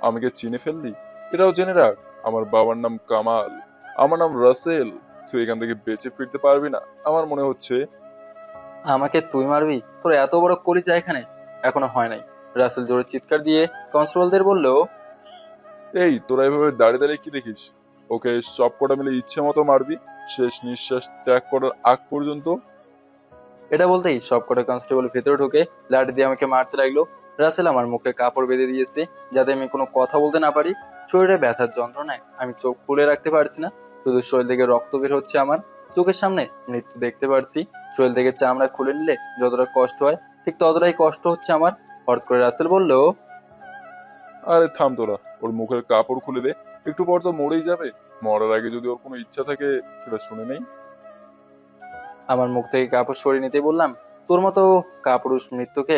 আমাকে চিনে ফেললি। এটাও জেনে রাখ, আমার বাবার নাম কামাল, আমার নাম রাসেল। তুই এখান থেকে বেঁচে ফিরতে পারবি না আমার মনে হচ্ছে। আমাকে তুই মারবি? তোর এত বড় কলিজা এখানে এখনো হয় নাই। রাসেল জোরে চিৎকার দিয়ে কনস্টেবলদের বলল, এই, তোরা এভাবে দাঁড়িয়ে দাঁড়িয়ে কি দেখিস? ওকে সব কটা মিলে ইচ্ছে মতো মারবি, শেষ নিঃশ্বাস ত্যাগ করার আগ পর্যন্ত। এটা বলতেই সবকটা কনস্টেবল ভেতরে ঢুকে লাঠি দিয়ে আমাকে মারতে লাগলো। রাসেল আমার মুখে কাপড় বেঁধে দিয়েছে যাতে আমি কোনো কথা বলতে না পারি। শরীরে ব্যথার যন্ত্রণায় আমি চোখ খুলে রাখতে পারছি না। শুধু শরীর থেকে রক্ত বের হচ্ছে, আমার চোখের সামনে মৃত্যু দেখতে পারছি। শরীর থেকে চামড়া খুলে নিলে যতটা কষ্ট হয় ঠিক ততটাই কষ্ট হচ্ছে আমার। হঠাৎ করে রাসেল বলল, আরে থাম তোরা, ওর মুখের কাপড় খুলে দে, একটু পর তো মরেই যাবে। মরার আগে যদি ওর কোনো ইচ্ছা থাকে সেটা শুনে নেই। আমার মুখ থেকে কাপড় সরিয়ে নিতে বললাম, তোর মতো কাপুরুষ মৃত্যুকে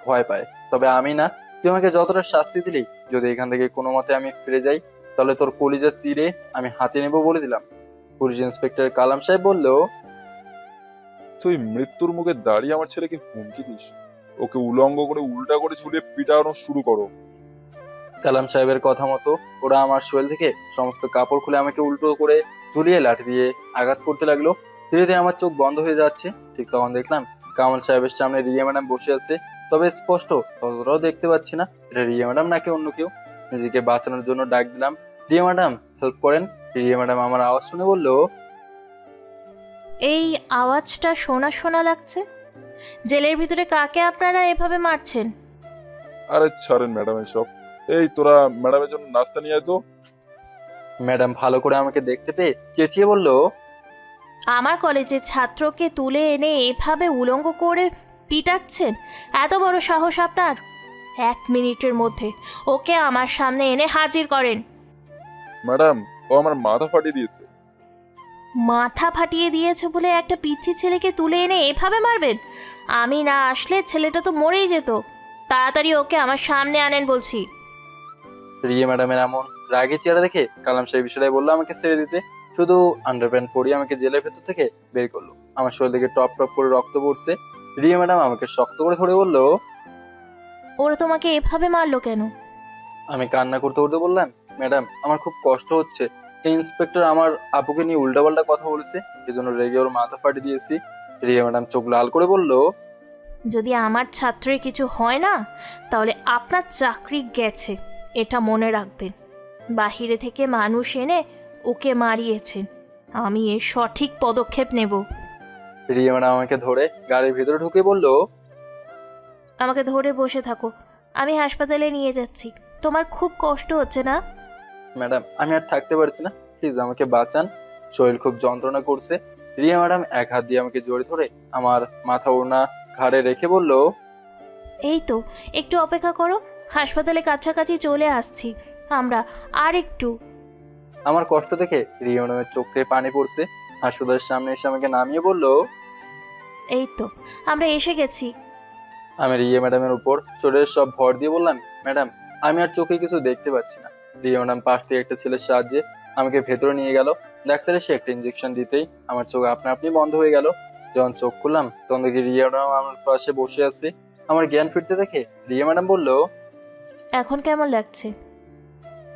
ভয় পায়, তবে আমি না। তুই আমাকে যতটা শাস্তি দিলি, যদি এখান থেকে কোনো মতে আমি ফিরে যাই তাহলে তোর কলিজা চিরে আমি হাতে নেব বলে দিলাম। পুলিশ ইন্সপেক্টর কালাম সাহেব বলল, তুই মৃত্যুর মুখে দাঁড়িয়ে আমার ছেলেকে হুমকি দিস? ওকে উলঙ্গ করে উল্টা করে ঝুলিয়ে পিটানো শুরু করো। কালাম সাহেবের কথা মতো ওরা আমার শরীর থেকে সমস্ত কাপড় খুলে আমাকে উল্টো করে ঝুলিয়ে লাঠি দিয়ে আঘাত করতে লাগলো। ধীরে ধীরে আমার চোখ বন্ধ হয়ে যাচ্ছে। ঠিক তখন দেখলাম কামাল সাহেবের সামনে রিয়া ম্যাডাম বসে আছে, তবে স্পষ্ট ততটাও দেখতে পাচ্ছি না এটা রিয়া ম্যাডাম নাকি অন্য কেউ। নিজেকে বাঁচানোর জন্য ডাক দিলাম, রিয়া ম্যাডাম হেল্প করেন। রিয়া ম্যাডাম আমার আওয়াজ শুনে বলল, এই আওয়াজটা শোনা শোনা লাগছে। জেলের ভিতরে কাকে আপনারা এভাবে মারছেন? আরে ছাড়েন ম্যাডাম এসব। এই তোরা ম্যাডামের জন্য নাস্তা নিয়ে আয় তো। ম্যাডাম ভালো করে আমাকে দেখতে পেয়ে চেঁচিয়ে বলল, আমার কলেজের ছাত্রকে তুলে এনে এভাবে উলঙ্গ করে পিটাচ্ছেন? এত বড় সাহস আপনার! 1 মিনিটের মধ্যে ওকে আমার সামনে এনে হাজির করেন। ম্যাডাম, ও আমার মাথা ফাটিয়ে দিয়েছে। মাথা ফাটিয়ে দিয়েছে বলে একটা পিচ্ছি ছেলেকে তুলে এনে এভাবে মারবেন? আমি না আসলে ছেলেটা তো মরেই যেত। তাড়াতাড়ি ওকে আমার সামনে আনেন বলছি। রিয়া ম্যাডামের এমন রাগী চেহারা দেখে কালাম সেই বিষয়টাই বললো আমাকে ছেড়ে দিতে। শুধু আন্ডারপ্যান্ট পরিয়ে আমাকে জেলের ভেতর থেকে বের করলো। আমার শরীর থেকে টপ টপ করে রক্ত পড়ছে। রিয়া ম্যাডাম আমাকে শক্ত করে ধরে বললো, ওরা তোমাকে এভাবে মারলো কেন? আমি কান্না করতে করতে বললাম, ম্যাডাম আমার খুব কষ্ট হচ্ছে। এই ইন্সপেক্টর আমার আপুকে নিয়ে উল্টাপাল্টা কথা বলেছে, এজন্য রেগে ওর মাথা ফাটিয়ে দিয়েছি। রিয়া ম্যাডাম চোখ লাল করে বলল, যদি আমার ছাত্রের কিছু হয় না তাহলে আপনার চাকরি গেছে, এটা মনে রাখবেন। বাহিরে থেকে মানুষ এনে ওকে মারিয়েছেন, আমি এর সঠিক পদক্ষেপ নেব। রিয়া ম্যাডাম আমাকে ধরে গাড়ির ভিতরে ঢুকে বলল, আমাকে ধরে বসে থাকো, আমি হাসপাতালে নিয়ে যাচ্ছি। তোমার খুব কষ্ট হচ্ছে না? ম্যাডাম আমি আর থাকতে পারছি না, প্লিজ আমাকে বাঁচান, শরীর খুব যন্ত্রণা করছে। রিয়া ম্যাডাম এক হাত দিয়ে আমাকে জড়িয়ে ধরে আমার মাথা ওড়না ঘাড়ে রেখে বলল, এই তো একটু অপেক্ষা করো, হাসপাতালে কাছাকাছি চলে আসছি আমরা, আর একটু। আমার কষ্ট দেখে রিয়া ম্যাডামের চোখ থেকে পানি পড়ছে। হাসপাতালের সামনে এসে আমাকে নামিয়ে বলল, এই তো আমরা এসে গেছি। আমি রিয়া ম্যাডামের উপর শরীরের সব ভর দিয়ে বললাম, ম্যাডাম আমি আর চোখে কিছু দেখতে পাচ্ছি না। রিয়া ম্যাডাম পাশ থেকে একটা ছেলের সাহায্যে আমাকে ভেতরে নিয়ে গেল। ডাক্তার এসে একটা ইঞ্জেকশন দিতেই আমার চোখ আপনা আপনি বন্ধ হয়ে গেল। যখন চোখ খুললাম তখন দেখি রিয়া ম্যাডাম আমার পাশে বসে আছে। আমার জ্ঞান ফিরতে দেখে রিয়া ম্যাডাম বলল, এখন কেমন লাগছে?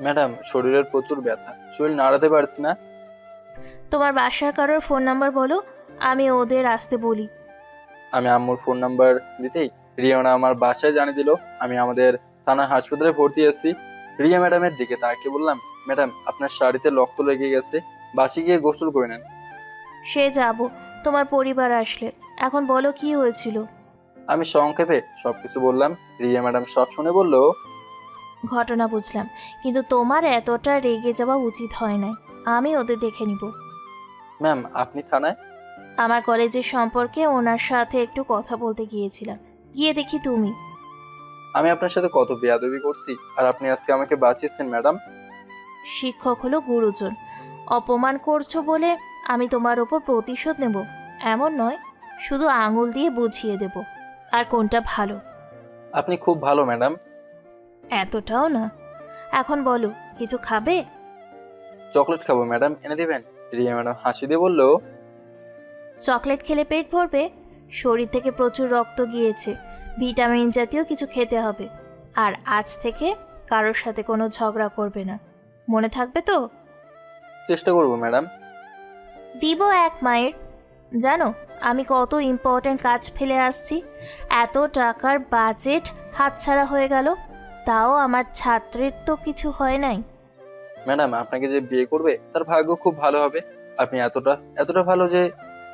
ম্যাডাম শরীরের প্রচুর ব্যথা, শরীর নাড়াতে পারছি না। তোমার বাসার কারোর ফোন নাম্বার বলো, আমি ওদের আসতে বলি। আমি আম্মুর ফোন নাম্বার দিতেই রিয়া ম্যাডাম আমার বাসায় জানিয়ে দিল আমি আমাদের থানার হাসপাতালে ভর্তি আছি। রিয়া ম্যাডামের দিকে তাকিয়ে বললাম, ম্যাডাম আপনার শাড়িতে রক্ত লেগে গেছে, বাসে গিয়ে গোসল করে নেন। সে যাব তোমার পরিবার আসলে। এখন বলো কি হয়েছিল? আমি সংক্ষেপে সবকিছু বললাম। রিয়া ম্যাডাম সব শুনে বলল, ঘটনা বুঝলাম, কিন্তু তোমার এতটা রেগে যাওয়া উচিত হয় না। আমি ওদের দেখে নিব। ম্যাম আপনি থানায়? আমার কলেজের সম্পর্কে ওনার সাথে একটু কথা বলতে গিয়েছিলাম, গিয়ে দেখি তুমি। আমি আপনার সাথে কত বেয়াদবি করছি আর আপনি আজকে আমাকে বাঁচিয়েছেন ম্যাডাম। শিক্ষক হলো গুরুজন, অপমান করছো বলে আমি তোমার ওপর প্রতিশোধ নেব এমন নয়, শুধু আঙুল দিয়ে বুঝিয়ে দেব আর কোনটা ভালো। আপনি খুব ভালো ম্যাডাম। এতটাও না। এখন বলো কিছু খাবে? চকলেট খাবো ম্যাডাম, এনে দিবেন? রিয়া ম্যাডাম হাসি দিয়ে বলল, চকলেট খেলে পেট ভরবে? শরীর থেকে প্রচুর রক্ত গিয়েছে, ভিটামিন জাতীয় কিছু খেতে হবে। আর আজ থেকে কারোর সাথে কোনো ঝগড়া করবে না, মনে থাকবে তো? চেষ্টা করবো ম্যাডাম। দিব এক মায়ের। জানো আমি কত ইম্পর্ট্যান্ট কাজ ফেলে আসছি, এত টাকার বাজেট হাতছাড়া হয়ে গেল, তাও আমার ছাত্রের তো কিছু হয় নাই। ম্যাডাম আপনাকে যে বিয়ে করবে তার ভাগ্য খুব ভালো হবে। আপনি এতটা ভালো যে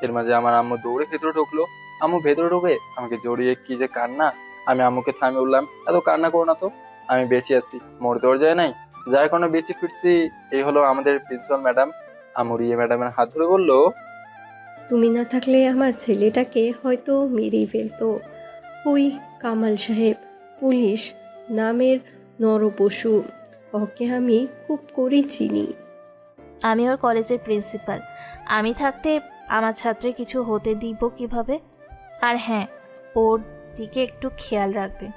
এর মাঝে আমার আম্মু দৌড়ে ভেতরে ঢুকলো। আম্মু ভেতরে ঢুকে আমাকে জড়িয়ে কি যে কান্না। আমি আম্মুকে থামিয়ে বললাম, এত কান্না করো না তো, আমি বেঁচে আছি, মরতে ওর যায় নাই, যার কারণে বেঁচে ফিরছি। এই হলো আমাদের প্রিন্সিপাল ম্যাডাম। আম্মু রিয়া ম্যাডামের হাত ধরে বলল, তুমি না থাকলে আমার ছেলেটাকে হয়তো মেরেই ফেলতো ওই কামাল সাহেব, পুলিশ নামের নরপশু। ওকে আমি খুব করেই চিনি। আমি ওর কলেজের প্রিন্সিপাল, আমি থাকতে আমার ছাত্রের কিছু হতে দিব কিভাবে? আর হ্যাঁ, ওর দিকে একটু খেয়াল রাখবেন,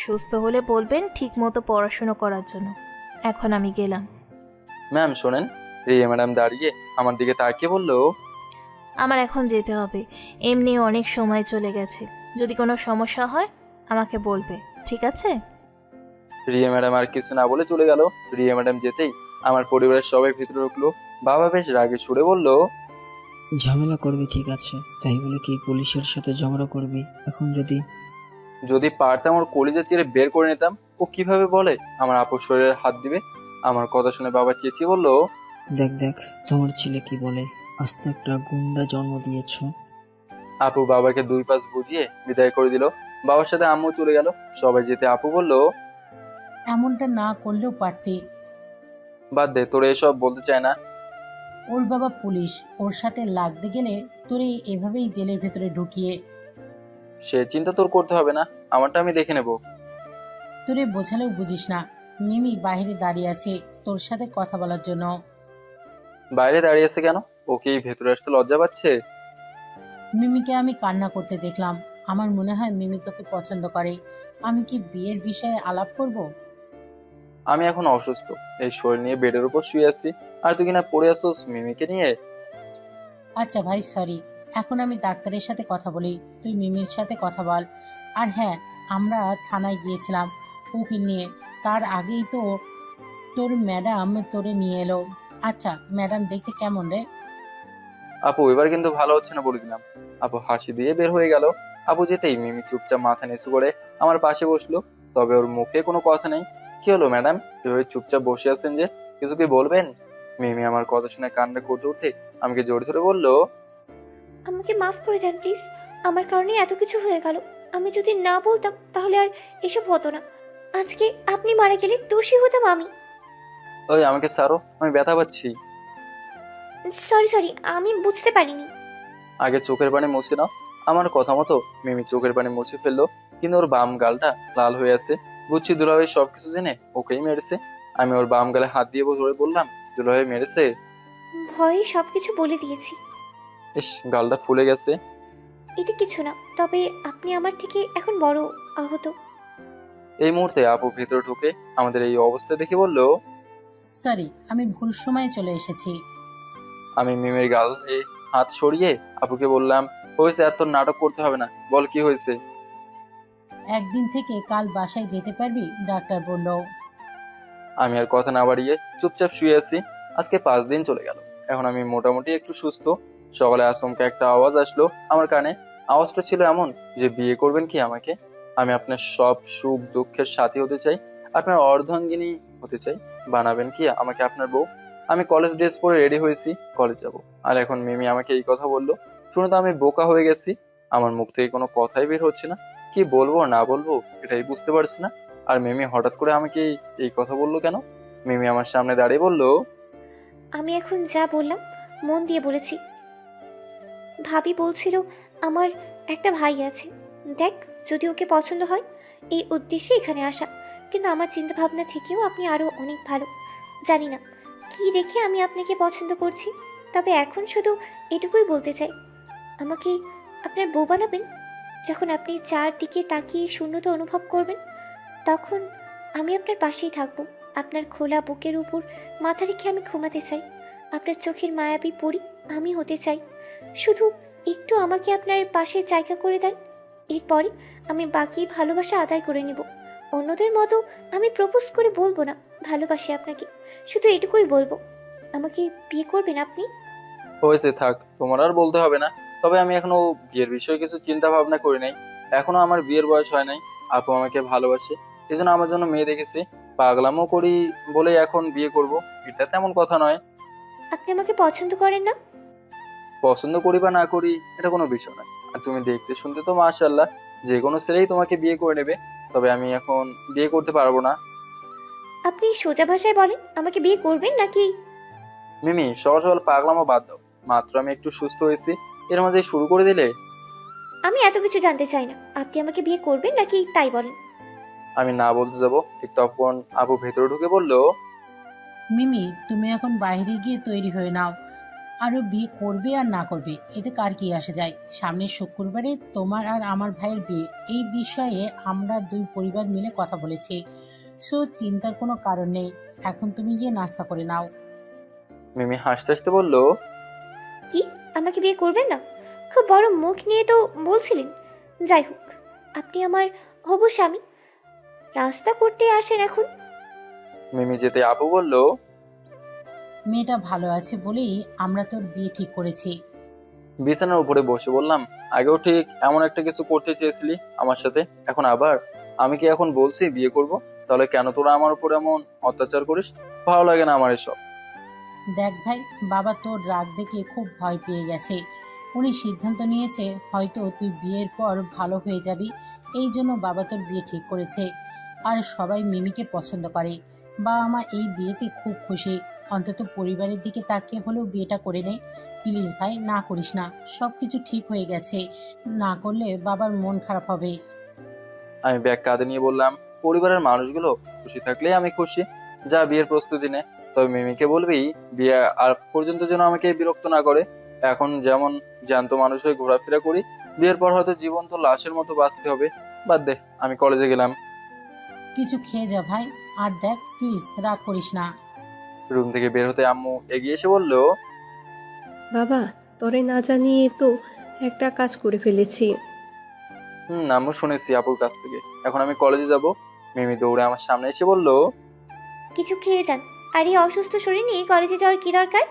সুস্থ হলে বলবেন ঠিক মতো পড়াশুনো করার জন্য। এখন আমি গেলাম। ম্যাম শোনেন। রিয়া ম্যাডাম দাঁড়িয়ে আমার দিকে তাকিয়ে বলল, আমার এখন যেতে হবে, এমনি অনেক সময় চলে গেছে, যদি কোনো সমস্যা হয় আমাকে বলবে, ঠিক আছে? রিয়া ম্যাডাম আর কিছু না বলে চলে গেল। রিয়া ম্যাডাম যেতেই আমার পরিবারের সবাই ভিতরে ঢুকলো। বাবা বেশ রাগে সুরে বলল, ঝামেলা করবি ঠিক আছে, তাই বলে কি পুলিশের সাথে ঝগড়া করবি? এখন যদি পারতাম ওর কলিজা চিরে বের করে নিতাম। ও কিভাবে বলে আমার আপুর শরীরে হাত দিবে? আমার কথা শুনে বাবা চেঁচিয়ে বলল, দেখ তোমার ছেলে কি বলে, আস্তে একটা গুন্ডা জন্ম দিয়েছ। আপু বাবাকে দুই পাশ বুঝিয়ে বিদায় করে দিল। বাবার সাথে আম্মু চলে গেল। সবাই যেতে আপু বলল, এমনটা না করলেও পারতে। বাদ দে, তোর এসব বলতে চায় না। ওর বাবা পুলিশ, ওর সাথে লাগতে গেলে তোরে এভাবেই জেলের ভেতরে ঢুকিয়ে। সে চিন্তা তোর করতে হবে না, আমারটা আমি দেখে নেব। তোরে বোঝালেও বুঝিস না। মিমি বাইরে দাঁড়িয়ে আছে তোর সাথে কথা বলার জন্য। বাইরে দাঁড়িয়ে আছে কেন? ওকে ভেতরে আসতে লজ্জা পাচ্ছে? মিমিকে আমি কান্না করতে দেখলাম। আমার মনে হয় মিমি তোকে পছন্দ করে। আমি কি বিয়ের বিষয়ে আলাপ করব? আমি এখন অসুস্থ, এই শরীর নিয়ে বেডের উপর শুয়ে আছি, আর তুই কিনা পড়ে আসোস মিমিকে নিয়ে। আচ্ছা ভাই, সরি। এখন আমি ডাক্তারের সাথে কথা বলি, তুই মিমির সাথে কথা বল। আর হ্যাঁ, আমরা থানায় গিয়েছিলাম উকিল নিয়ে, তার আগেই তো তোর ম্যাডাম তোরে নিয়ে এলো। আচ্ছা, ম্যাডাম দেখতে কেমন রে? আপু এবার কিন্তু ভালো হচ্ছে না বলে দিলাম। আপু হাসি দিয়ে বের হয়ে গেল। আপু যেতেই মিমি চুপচাপ মাথা নিচু করে আমার পাশে বসলো, তবে ওর মুখে কোনো কথা নেই। কি হলো ম্যাডাম, এভাবে চুপচাপ বসে আছেন যে, কিছু কি বলবেন? মিমি আমার কথা শুনে কান্না করতে উঠতে আমাকে জোরে ধরে বললো, আমাকে মাফ করে দেন প্লিজ। আমার কারণে এত কিছু হয়ে গেল। আমি যদি না বলতাম তাহলে আর এসব হতো না। আজকে আপনি মারা গেলে দোষী হতাম আমি। ওই আমাকে ছাড়ো, আমি ব্যথা পাচ্ছি। সরি সরি, আমি বুঝতে পারিনি। আগে চোখের পানি মুছে নাও। আমার কথা মতো মিমি চোখের পানি মুছে ফেললো, কিন্তু ওর বাম গালটা লাল হয়ে আছে। বুঝছি দুলাভাই সবকিছু জেনে ওকেই মেরেছে। আমি ওর বাম গালে হাত দিয়ে ধরে বললাম, দুলাভাই মেরেছে? ভয়ে সবকিছু বলে দিয়েছি। ইস, গালটা ফুলে গেছে। এটা কিছু না, তবে আপনি আমার থেকে এখন বড় আহত। এই মুহূর্তে আপু ভেতরে ঢুকে আমাদের এই অবস্থা দেখে বলল, সরি, আমি ভুল সময়ে চলে এসেছি। আমি মিমির গাল দিয়ে হাত সরিয়ে আপুকে বললাম, হয়েছে, এত নাটক করতে হবে না, বল কি হয়েছে। একদিন থেকে কাল বাসায় যেতে পারবি, ডাক্তার বলল। আমি আর কথা না বাড়িয়ে চুপচাপ শুয়ে আছি। আজকে 5 দিন চলে গেল, এখন আমি মোটামুটি একটু সুস্থ। সকালে আচমকা একটা আওয়াজ আসলো আমার কানে। আওয়াজটা ছিল এমন যে, বিয়ে করবেন কি আমাকে? আমি আপনার সব সুখ দুঃখের সাথী হতে চাই, আপনার অর্ধাঙ্গিনী হতে চাই। বানাবেন কি আমাকে আপনার বউ? আমি কলেজ ড্রেস পরে রেডি হয়েছি, কলেজ যাব। আর এখন মিমি আমাকে এই কথা বললো, শুনে তো আমি বোকা হয়ে গেছি। আমার মুখ থেকে কোনো কথাই বের হচ্ছে না, কি বলবো না বলবো এটাই বুঝতে পারছি না। আর মিমি হঠাৎ করে আমাকে এই কথা বললো কেন? মিমি আমার সামনে দাঁড়িয়ে বলল, আমি এখন যা বললাম মন দিয়ে বলেছি। ভাবি বলছিল আমার একটা ভাই আছে, দেখ যদি ওকে পছন্দ হয়, এই উদ্দেশ্যে এখানে আসা। কিন্তু আমার চিন্তা ভাবনা থেকেও আপনি আরও অনেক ভালো। জানি না কি দেখে আমি আপনাকে পছন্দ করছি, তবে এখন শুধু এটুকুই বলতে চাই, আমাকে আপনার বউ বানাবেন। যখন আপনি চারদিকে তাকিয়ে শূন্যতা অনুভব করবেন, তখন আমি আপনার পাশেই থাকবো। আপনার খোলা বুকের উপর মাথা রেখে আমি ঘুমাতে চাই। আপনার চোখের মায়াবী পরি আমি হতে চাই। শুধু একটু আমাকে আপনার পাশে জায়গা করে দেন, এরপরে আমি বাকি ভালোবাসা আদায় করে নেব। অন্যদের মতো আমি প্রপোজ করে বলবো না ভালোবাসি আপনাকে, শুধু এটুকুই বলবো, আমাকে বিয়ে করবেন আপনি? হয়েছে, থাক, তোমার আর বলতে হবে না। তবে আমি এখনো বিয়ের বিষয়ে কিছু চিন্তা ভাবনা করি নাই। এখনো আমার বিয়ের বয়স হয় নাই। আপু আমাকে ভালোবাসে, এজন্য আমার জন্য মেয়ে দেখেছি। পাগলামও করি বলে এখন বিয়ে করব, এটা তেমন কথা নয়। আপনি আমাকে পছন্দ করেন না? পছন্দ করি বা না করি এটা কোনো বিষয় নয়। আর তুমি দেখতে শুনতে তো মাশাআল্লাহ, যে কোনো ছেলেই তোমাকে বিয়ে করে নেবে। তবে আমি এখন বিয়ে করতে পারবো না। আপনি সোজা ভাষায় বলেন, আমাকে বিয়ে করবেন নাকি? মিমি, সহজ সরল পাগলামো বাদ দাও। মাত্র আমি একটু সুস্থ হয়েছি, এর মাঝে শুরু করে দিলে। আমি এত কিছু জানতে চাই না, আপনি আমাকে বিয়ে করবেন নাকি তাই বলেন। আমি না বলতে যাব, ঠিক তখন আপু ভেতরে ঢুকে বলল, মিমি, তুমি এখন বাইরে গিয়ে তৈরি হয়ে নাও। আরো বিয়ে করবে আর না করবে এতে কার কি আসে যায়। সামনের শুক্রবারে তোমার আর আমার ভাইয়ের বিয়ে, এই বিষয়ে আমরা দুই পরিবার মিলে কথা বলেছি। সো চিন্তার কোনো কারণ নেই, এখন তুমি গিয়ে নাস্তা করে নাও। মিমি হাসতে হাসতে বলল, কি, আমাকে বিয়ে করবেন না? খুব বড় মুখ নিয়ে তো বলছিলেন। যাই হোক, আপনি আমার হবু স্বামী। রাস্তা করতে আসেন এখন। মিমি যেতে আপু বলল, মেয়েটা ভালো আছে বলেই আমরা তোর বিয়ে ঠিক করেছি। বিছানার উপরে বসে বললাম, আগেও ঠিক এমন একটা কিছু করতে চেয়েছিলি আমার সাথে, এখন আবার? আমি কি এখন বলছি বিয়ে করব? তাহলে কেন তোরা আমার উপর এমন অত্যাচার করিস? ভালো লাগে না আমার এসব। দেখ ভাই, বাবা তোর রাগ দেখে খুব ভয় পেয়ে গেছে। উনি সিদ্ধান্ত নিয়েছে হয়তো তুই বিয়ের পর ভালো হয়ে যাবি, এই জন্য বাবা তোর বিয়ে ঠিক করেছে। আর সবাই মিমিকে পছন্দ করে, বাবা মা এই বিয়েতে খুব খুশি। অন্তত পরিবারের দিকে তাকিয়ে হলেও বিয়েটা করে নে। প্লিজ ভাই, না করিস না। সব কিছু ঠিক হয়ে গেছে, না করলে বাবার মন খারাপ হবে। আমি ব্যাগ কাঁধে নিয়ে বললাম, পরিবারের মানুষগুলো খুশি থাকলেই আমি খুশি। যা বিয়ের প্রস্তুতি নে, তবে মিমিকে বলবি বিয়ে আর পর্যন্ত যেন আমাকে বিরক্ত না করে। এখন যেমন জ্যান্ত মানুষ হয়ে ঘোরাফেরা করি, বিয়ের পর হয়তো জীবন তো লাশের মতো বাঁচতে হবে। বাদ দে, আমি কলেজে গেলাম। কিছু খেয়ে যা ভাই, আর দেখ প্লিজ রাগ করিস না। রুম থেকে বের হতে আম্মু এগিয়ে এসে বলল, বাবা, তরে না জানিয়ে তো একটা কাজ করে ফেলেছি। আম্মু শুনেছি আপুর কাছ থেকে। এখন আমি কলেজে যাব। মিমি দৌড়ে আমার সামনে এসে বলল, কিছু খেয়ে যান। আর এই অসুস্থ শরীর নিয়ে কলেজে যাওয়ার কি দরকার?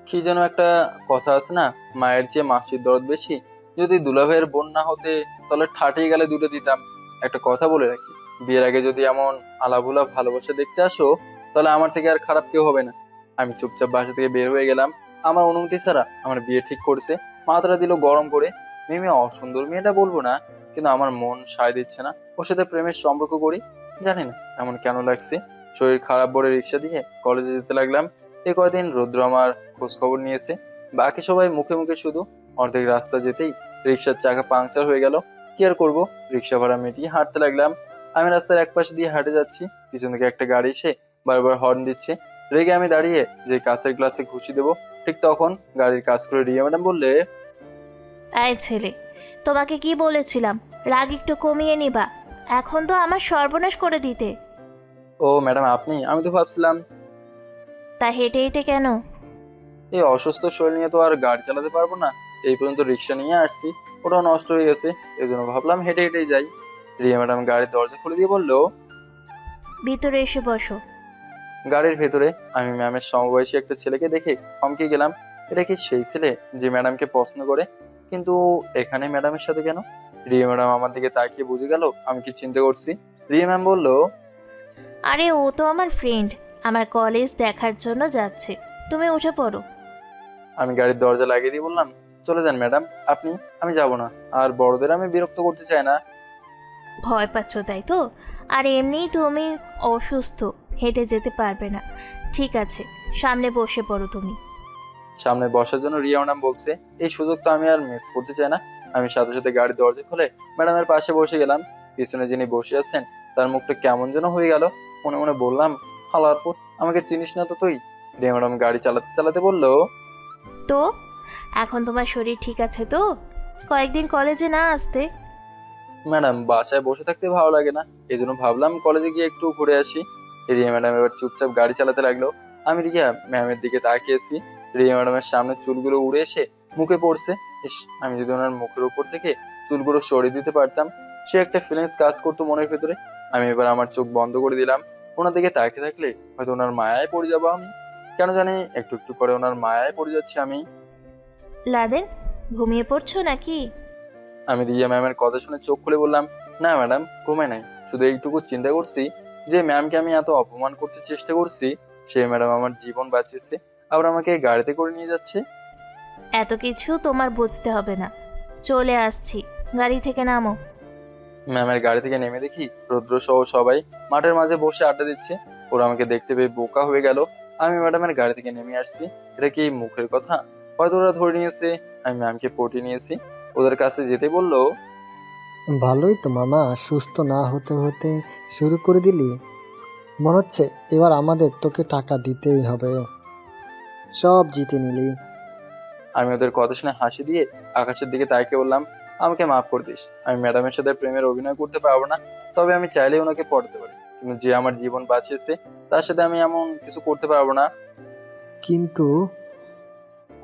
কি যেন একটা কথা আছে না, মায়ের চেয়ে মাসির দরদ বেশি। যদি দুলাভাইয়ের বোন না হতে তাহলে ঠাটিয়ে গেলে দুটো দিতাম। একটা কথা বলে রাখি, বিয়ের আগে যদি এমন আলাভুলা ভালোবাসা দেখতে আসো, তাহলে আমার থেকে আর খারাপ কেউ হবে না। আমি চুপচাপ বাসা থেকে বের হয়ে গেলাম। আমার অনুমতি ছাড়া আমার বিয়ে ঠিক করছে। মাথাটা দিল গরম করে। মিমি অসুন্দর মেয়েটা বলবো না, কিন্তু আমার মন সায় দিচ্ছে না ওর সাথে প্রেমের সম্পর্ক করি। জানি না এমন কেন লাগছে। শরীর খারাপ বলে রিক্সা দিয়ে কলেজে যেতে লাগলাম। এই কয়দিন রুদ্র আমার খোঁজ খবর নিয়েছে। বাকি সবাই মুখে মুখে শুধু। অর্ধেক রাস্তা যেতেই রিক্সার চাকা পাংচার হয়ে গেল। কি আর করবো, রিক্সা ভাড়া মিটিয়ে হাঁটতে লাগলাম। আমি রাস্তার এক পাশে দিয়ে হাঁটে যাচ্ছি, পিছন থেকে একটা গাড়ি এসে বারবার হর্ন দিচ্ছে। রেগে আমি দাঁড়িয়ে যে কাঁচের গ্লাসে ঘুষি দেবো, ঠিক তখন গাড়ির কাজ করে রিয়া ম্যাডাম বললে, এই ছেলে, তোমাকে কি বলেছিলাম রাগ একটু কমিয়ে নিবা। এখন তো আমার সর্বনাশ করে দিতে। ও ম্যাডাম আপনি? আমি তো ভাবছিলাম। তা হেঁটে হেঁটে কেন? এই অসুস্থ শরীর নিয়ে তো আর গাড়ি চালাতে পারবো না। এই পর্যন্ত রিক্সা নিয়ে আসছি, ওটাও নষ্ট হয়ে গেছে। এই জন্য ভাবলাম হেঁটে হেঁটেই যাই। রিয়া ম্যাডাম গাড়ির দরজা খুলে দিয়ে বললো, ভিতরে এসে বসো। গাড়ির ভেতরে আমি ম্যামের সমবয়সী একটা ছেলেকে দেখে থমকে গেলাম। এটা কি সেই ছেলে যে ম্যাডামকে পছন্দ করে? কিন্তু এখানে ম্যাডামের সাথে কেন? রিয়া ম্যাডাম আমার দিকে তাকিয়ে বুঝে গেল আমি কি চিন্তা করছি। রিয়া ম্যাম বলল, আরে ও তো আমার ফ্রেন্ড, আমার কলেজ দেখার জন্য যাচ্ছে। তুমি উঠে পড়ো। আমি গাড়ির দরজা লাগিয়ে দিয়ে বললাম, চলে যান ম্যাডাম আপনি, আমি যাব না। আর বড়দের আমি বিরক্ত করতে চাই না। ভয় পাচ্ছ তাই তো? আর এমনিই তুমি অসুস্থ, হেঁটে যেতে পারবে না। ঠিক আছে, সামনে বসে পড়ো তুমি। সামনে বসার জন্য রিয়া ম্যাডাম বলছে, এই সুযোগ তো আমি আর মিস করতে চাই না। আমি সাথে সাথে গাড়ির দরজা খুলে ম্যাডামের পাশে বসে গেলাম। পিছনে যিনি বসে আছেন তার মুখটা কেমন যেন হয়ে গেল। মনে মনে বললাম, হালার পুত, আমাকে চিনিস না তো তুই? রিয়া ম্যাডাম গাড়ি চালাতে চালাতে বললো, তো এখন তোমার শরীর ঠিক আছে তো? কয়েকদিন কলেজে না আসতে? ম্যাডাম বাসায় বসে থাকতে ভালো লাগে না, এই জন্য ভাবলাম কলেজে গিয়ে একটু ঘুরে আসি। রিয়া ম্যাডাম এবার চুপচাপ গাড়ি চালাতে লাগলো। আমি রিয়া ম্যামের দিকে তাকিয়েছি। রিয়া ম্যাডামের সামনের চুলগুলো উড়ে এসে মুখে পড়ছে। ইস, আমি যদি ওনার মুখের উপর থেকে চুলগুলো সরিয়ে দিতে পারতাম। সে একটা ফিলিংস কাজ করতো মনের ভেতরে। আমি এবার আমার চোখ বন্ধ করে দিলাম। ওনার দিকে তাকিয়ে থাকলে হয়তো ওনার মায়ায় পড়ে যাবো আমি। কেন জানি একটু একটু করে ওনার মায়ায় পড়ে যাচ্ছি আমি। লাদেন, ঘুমিয়ে পড়ছো নাকি? আমি রিয়া ম্যামের কথা শুনে চোখ খুলে বললাম, না ম্যাডাম, ঘুমে নাই। শুধু এইটুকু চিন্তা করছি যে ম্যামকে আমি এত অপমান করতে চেষ্টা করছি, সেই ম্যাডাম আমার জীবন বাঁচিয়েছে, আবার আমাকে গাড়িতে করে নিয়ে যাচ্ছে। এত কিছু তোমার বুঝতে হবে না, চলে আসছি, গাড়ি থেকে নামো। ম্যামের গাড়ি থেকে নেমে দেখি রুদ্র সহ সবাই মাঠের মাঝে বসে আড্ডা দিচ্ছে। ওরা আমাকে দেখতে পেয়ে বোকা হয়ে গেল। আমি ম্যাডামের গাড়ি থেকে নেমে আসছি, এটা কি মুখের কথা? হয়তো ওরা ধরে নিয়েছে আমি ম্যামকে পটিয়ে নিয়েছি। ওদের কাছে যেতে বললো, ভালোই তো মামা, সুস্থ না হতে হতে শুরু করে দিলি। মনে হচ্ছে এবার আমাদের তোকে টাকা দিতেই হবে। সব জিতে নিলি। আমি ওদের কথা শুনে হাসি দিয়ে আকাশের দিকে তাকিয়ে বললাম, আমাকে মাফ করে দিস। আমি ম্যাডামের সাথে প্রেমের অভিনয় করতে পারবো না, তবে আমি চাইলে ওনাকে পটাতে পারি। কিন্তু যে আমার জীবন বাঁচিয়েছে তার সাথে আমি এমন কিছু করতে পারবো না। কিন্তু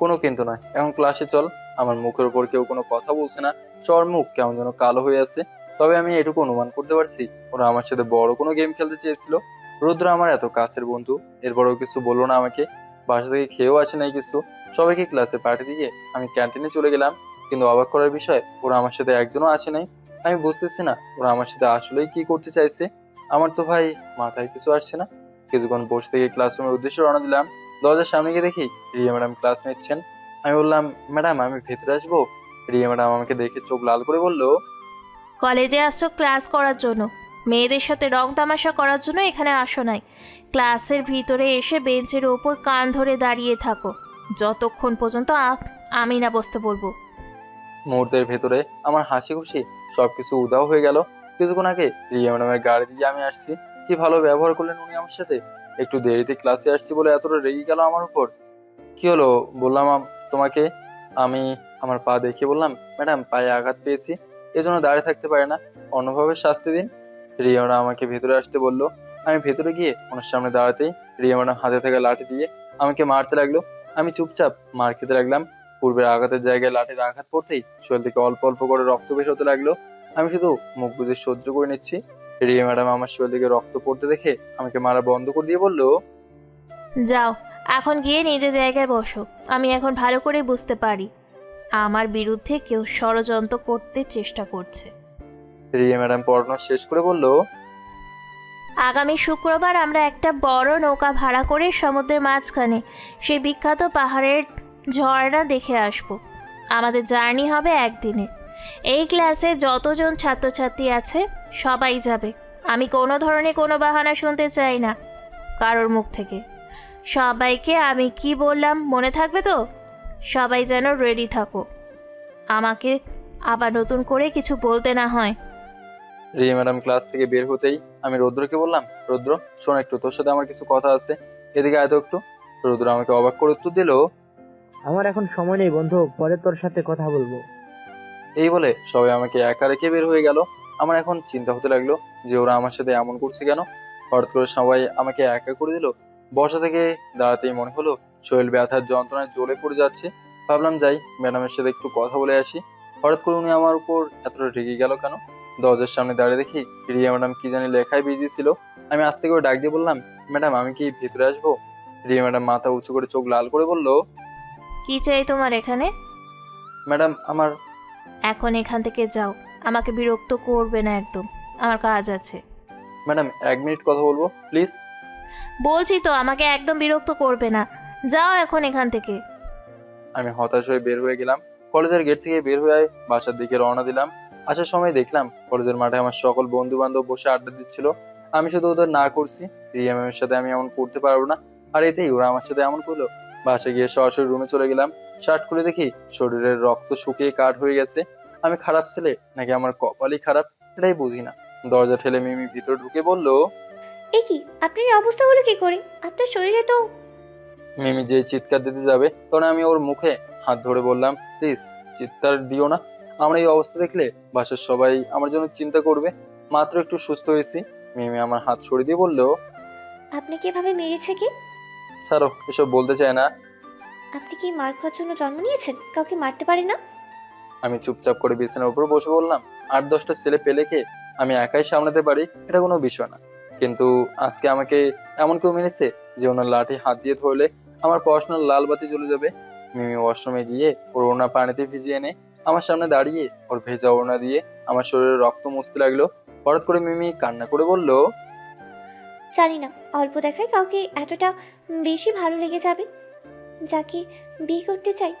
কোনো কিন্তু নয়, এখন ক্লাসে চল। আমার মুখের উপর কেউ কোনো কথা বলছে না। চর মুখ কেমন যেন কালো হয়ে আছে। তবে আমি এটুকু অনুমান করতে পারছি ওরা আমার সাথে বড় কোনো গেম খেলতে চেয়েছিল। রুদ্র আমার এত কাছের বন্ধু, এরপরেও কিছু বললো না আমাকে। বাসা থেকে খেয়েও আসে নাই কিছু। সবাইকে ক্লাসে পাঠিয়ে দিয়ে আমি ক্যান্টিনে চলে গেলাম। কিন্তু অবাক করার বিষয়, ওরা আমার সাথে একজনও আসে নাই। আমি বুঝতেছি না ওরা আমার সাথে আসলেই কি করতে চাইছে। আমার তো ভাই মাথায় কিছু আসছে না। কিছুক্ষণ বসে থেকে ক্লাসরুমের উদ্দেশ্যে রওনা দিলাম। দরজার সামনে গিয়ে দেখি রিয়া ম্যাডাম ক্লাস নিচ্ছেন। আমি বললাম, ম্যাডাম আমি ভেতরে আসবো? রিয়া ম্যাডাম আমাকে দেখে চোখ লাল করে বলল, কলেজে আসছো ক্লাস করার জন্য, মেয়েদের সাথে রং তামাশা করার জন্য এখানে আসো নাই। ক্লাসের ভিতরে এসে বেঞ্চের ওপর কান ধরে দাঁড়িয়ে থাকো যতক্ষণ পর্যন্ত আমি না বসতে বলবো। মুহূর্তের ভেতরে আমার হাসি খুশি সবকিছু উধাও হয়ে গেল। কিছুক্ষণ আগে রিয়া ম্যাডামের গাড়ি দিয়ে আমি আসছি, কি ভালো ব্যবহার করলেন উনি আমার সাথে। একটু দেরিতে ক্লাসে আসছি বলে এতটা রেগে গেল আমার উপর। কি হলো বললাম তোমাকে। আমি আমার পা দেখে বললাম, ম্যাডাম পায়ে আঘাত পেয়েছি, এজন্য দাঁড়িয়ে থাকতে পারে না, অন্যভাবে শাস্তি দিন। রিয়া ম্যাডাম আমাকে ভেতরে আসতে বললো। আমি ভেতরে গিয়ে ওনার সামনে দাঁড়াতেই রিয়া ম্যাডাম হাতে থাকা লাঠি দিয়ে আমাকে মারতে লাগলো। আমি চুপচাপ মার খেতে লাগলাম। পূর্বের আঘাতের জায়গায় লাঠির আঘাত পড়তেই শরীর থেকে অল্প অল্প করে রক্ত বের হতে লাগলো। আমি শুধু মুখ বুজে সহ্য করে নিচ্ছি। রিয়া ম্যাডাম আমার শরীর থেকে রক্ত পড়তে দেখে আমাকে মারা বন্ধ করে দিয়ে বললো, যাও এখন গিয়ে নিজের জায়গায় বসো। আমি এখন ভালো করে বুঝতে পারি আমার বিরুদ্ধে কেউ ষড়যন্ত্র করতে চেষ্টা করছে। রিয়া ম্যাডাম পড়ানো শেষ করে বলল, আগামী শুক্রবার আমরা একটা বড় নৌকা ভাড়া করে সমুদ্রের মাঝখানে সেই বিখ্যাত পাহাড়ের ঝর্ণা দেখে আসব। আমাদের জার্নি হবে একদিনে। এই ক্লাসে যতজন ছাত্রছাত্রী আছে সবাই যাবে। আমি কোনো ধরনের কোনো বাহানা শুনতে চাই না কারোর মুখ থেকে। সবাইকে আমি কি বললাম মনে থাকবে তো? সবাই যেন রেডি থাকো, আমাকে আবার নতুন করে কিছু বলতে না হয়। রিয়া ম্যাডাম ক্লাস থেকে বের হতেই আমি রৌদ্রকে বললাম, রৌদ্র শোন একটু, তোর সাথে আমার কিছু কথা আছে, এদিকে আয় তো একটু। রৌদ্র আমাকে অবাক করে উত্তর দিল, আমার এখন সময় নেই বন্ধু, পরে তোর সাথে কথা বলবো। এই বলে সবাই আমাকে একা রেখে বের হয়ে গেল। আমার এখন চিন্তা হতে লাগলো যে ওরা আমার সাথে এমন করছে কেন। হঠাৎ করে সবাই আমাকে একা করে দিল। বসা থেকে দাঁড়াতেই মনে হলো শরীর ব্যথার যন্ত্রণায় জ্বলে পড়ে যাচ্ছে। ভাবলাম যাই ম্যাডামের সাথে একটু কথা বলে আসি। হঠাৎ করে উনি আমার উপর এতটা রেগে গেল কেন? দরজার সামনে দাঁড়িয়ে দেখি রিয়া ম্যাডাম কি জানি লেখায় বিজি ছিল। আমি আস্তে করে ডাক দিয়ে বললাম, ম্যাডাম আমি কি ভিতরে আসবো? রিয়া ম্যাডাম মাথা উঁচু করে চোখ লাল করে বলল, কি চাই তোমার এখানে? ম্যাডাম আমার। এখন এখান থেকে যাও, আমাকে বিরক্ত করবে না একদম, আমার কাজ আছে। ম্যাডাম 1 মিনিট কথা বলবো প্লিজ। বলছি তো আমাকে একদম বিরক্ত করবে না, যাও এখন এখান থেকে। আমি হতাশ হয়ে বের হয়ে গেলাম। কলেজের গেট থেকে বের হয়ে বাসার দিকে রওনা দিলাম। আসার সময় দেখলাম কলেজের মাঠে আমার সকল বন্ধু বান্ধব বসে আড্ডা দিচ্ছিল। আমি শুধু ওদের না করছি, রিয়া ম্যামের সাথে আমি এমন করতে পারবো না, আর এতেই ওরা আমার সাথে এমন করলো। বাসায় গিয়ে সরাসরি রুমে চলে গেলাম। শার্ট খুলে দেখি শরীরের রক্ত শুকিয়ে কাঠ হয়ে গেছে। আমি খারাপ ছেলে নাকি আমার কপালই খারাপ এটাই বুঝি না। দরজা ঠেলে মিমি ভিতরে ঢুকে বলল, এ কি, আপনার এই অবস্থা হলো কি করে? আপনার শরীরে তো। মিমি যে চিৎকার দিতে যাবে তখন আমি ওর মুখে হাত ধরে বললাম, প্লিজ চিৎকার দিও না। আমার এই অবস্থা দেখলে বাসার সবাই আমার জন্য চিন্তা করবে। মাত্র একটু সুস্থ হয়েছি। মিমি আমার হাত সরিয়ে দিয়ে বলল, আপনাকে এভাবে মেরেছে কি? ছাড়ো, এসব বলতে চায় না। আপনি কি মার খাওয়ার জন্য জন্ম নিয়েছেন? কাউকে মারতে পারে না? আমি চুপচাপ করে বিছানার উপর বসে বললাম, 8-10টা ছেলে পেলেকে আমি একাই সামলাতে পারি, এটা কোনো বিষয় না। কিন্তু আজকে আমাকে এমন কেউ মেরেছে যে ওনার লাঠি হাত দিয়ে ধরলে আমার পড়াশোনার লাল বাতি জ্বলে যাবে। মিমি ওয়াশরুমে গিয়ে ওর ওনা পানিতে ভিজিয়ে এনে আমার সামনে দাঁড়িয়ে ওর ভেজা ওড়না দিয়ে আমার শরীরে রক্ত মুছতে লাগলো। হঠাৎ করে মিমি কান্না করে বলল, জানি না অল্প দেখায় কাউকে এতটা বেশি ভালো লেগে যাবে। যাকে বিয়ে করতে চাই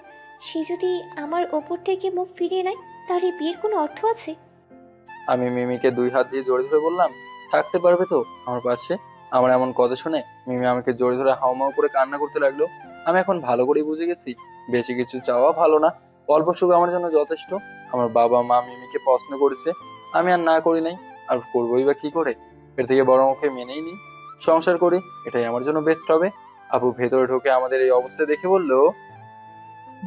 সে যদি আমার ওপর থেকে মুখ ফিরিয়ে নেয় তাহলে বিয়ের কোনো অর্থ আছে? আমি মিমিকে 2 হাত দিয়ে জড়িয়ে ধরে বললাম, থাকতে পারবে তো আমার পাশে? আমার এমন কথা শুনে মিমি আমাকে জড়িয়ে ধরে হাউমাউ করে কান্না করতে লাগলো। আমি এখন ভালো করে বুঝে গেছি বেশি কিছু চাওয়া ভালো না, অল্প সুখ আমার জন্য যথেষ্ট। আমার বাবা মা মিমিকে পছন্দ করেছে, আমি আর না করি নাই, আর করবোই বা কি করে? এর থেকে বরং ওকে মেনেই নি, সংসার করি, এটাই আমার জন্য বেস্ট হবে। আপু ভেতরে ঢোকে আমাদের এই অবস্থা দেখে বলল,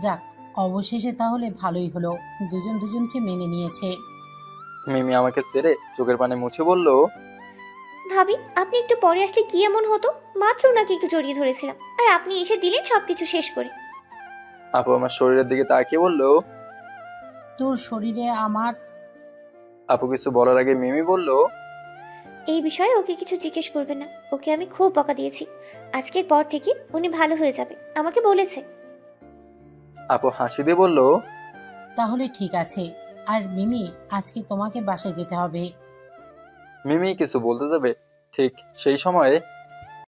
যাক, অবশেষে তাহলে ভালোই হলো, দুজন দুজনকে মেনে নিয়েছে। মিমি আমাকে ছেড়ে চোখের পানি মুছে বলল, ভাবি আপনি একটু পরে আসলে কি এমন হতো? মাত্র নাকি একটু জড়িয়ে ধরেছিলাম আর আপনি এসে দিলেন সবকিছু শেষ করে। আপু আমার শরীরের দিকে তাকিয়ে বলল, তোর শরীরে আমার। আপু কিছু বলার আগে মিমি বলল, এই বিষয়ে ওকে কিছু জিজ্ঞেস করবেন না, ওকে আমি খুব বকা দিয়েছি। আজকের পর থেকে উনি ভালো হয়ে যাবে, আমাকে বলেছে। আপু হাসি দিয়ে বলল, তাহলে ঠিক আছে। আর মিমি, আজকে তোমাকে বাসায় যেতে হবে। মিমি কিছু বলতে যাবে ঠিক সেই সময়ে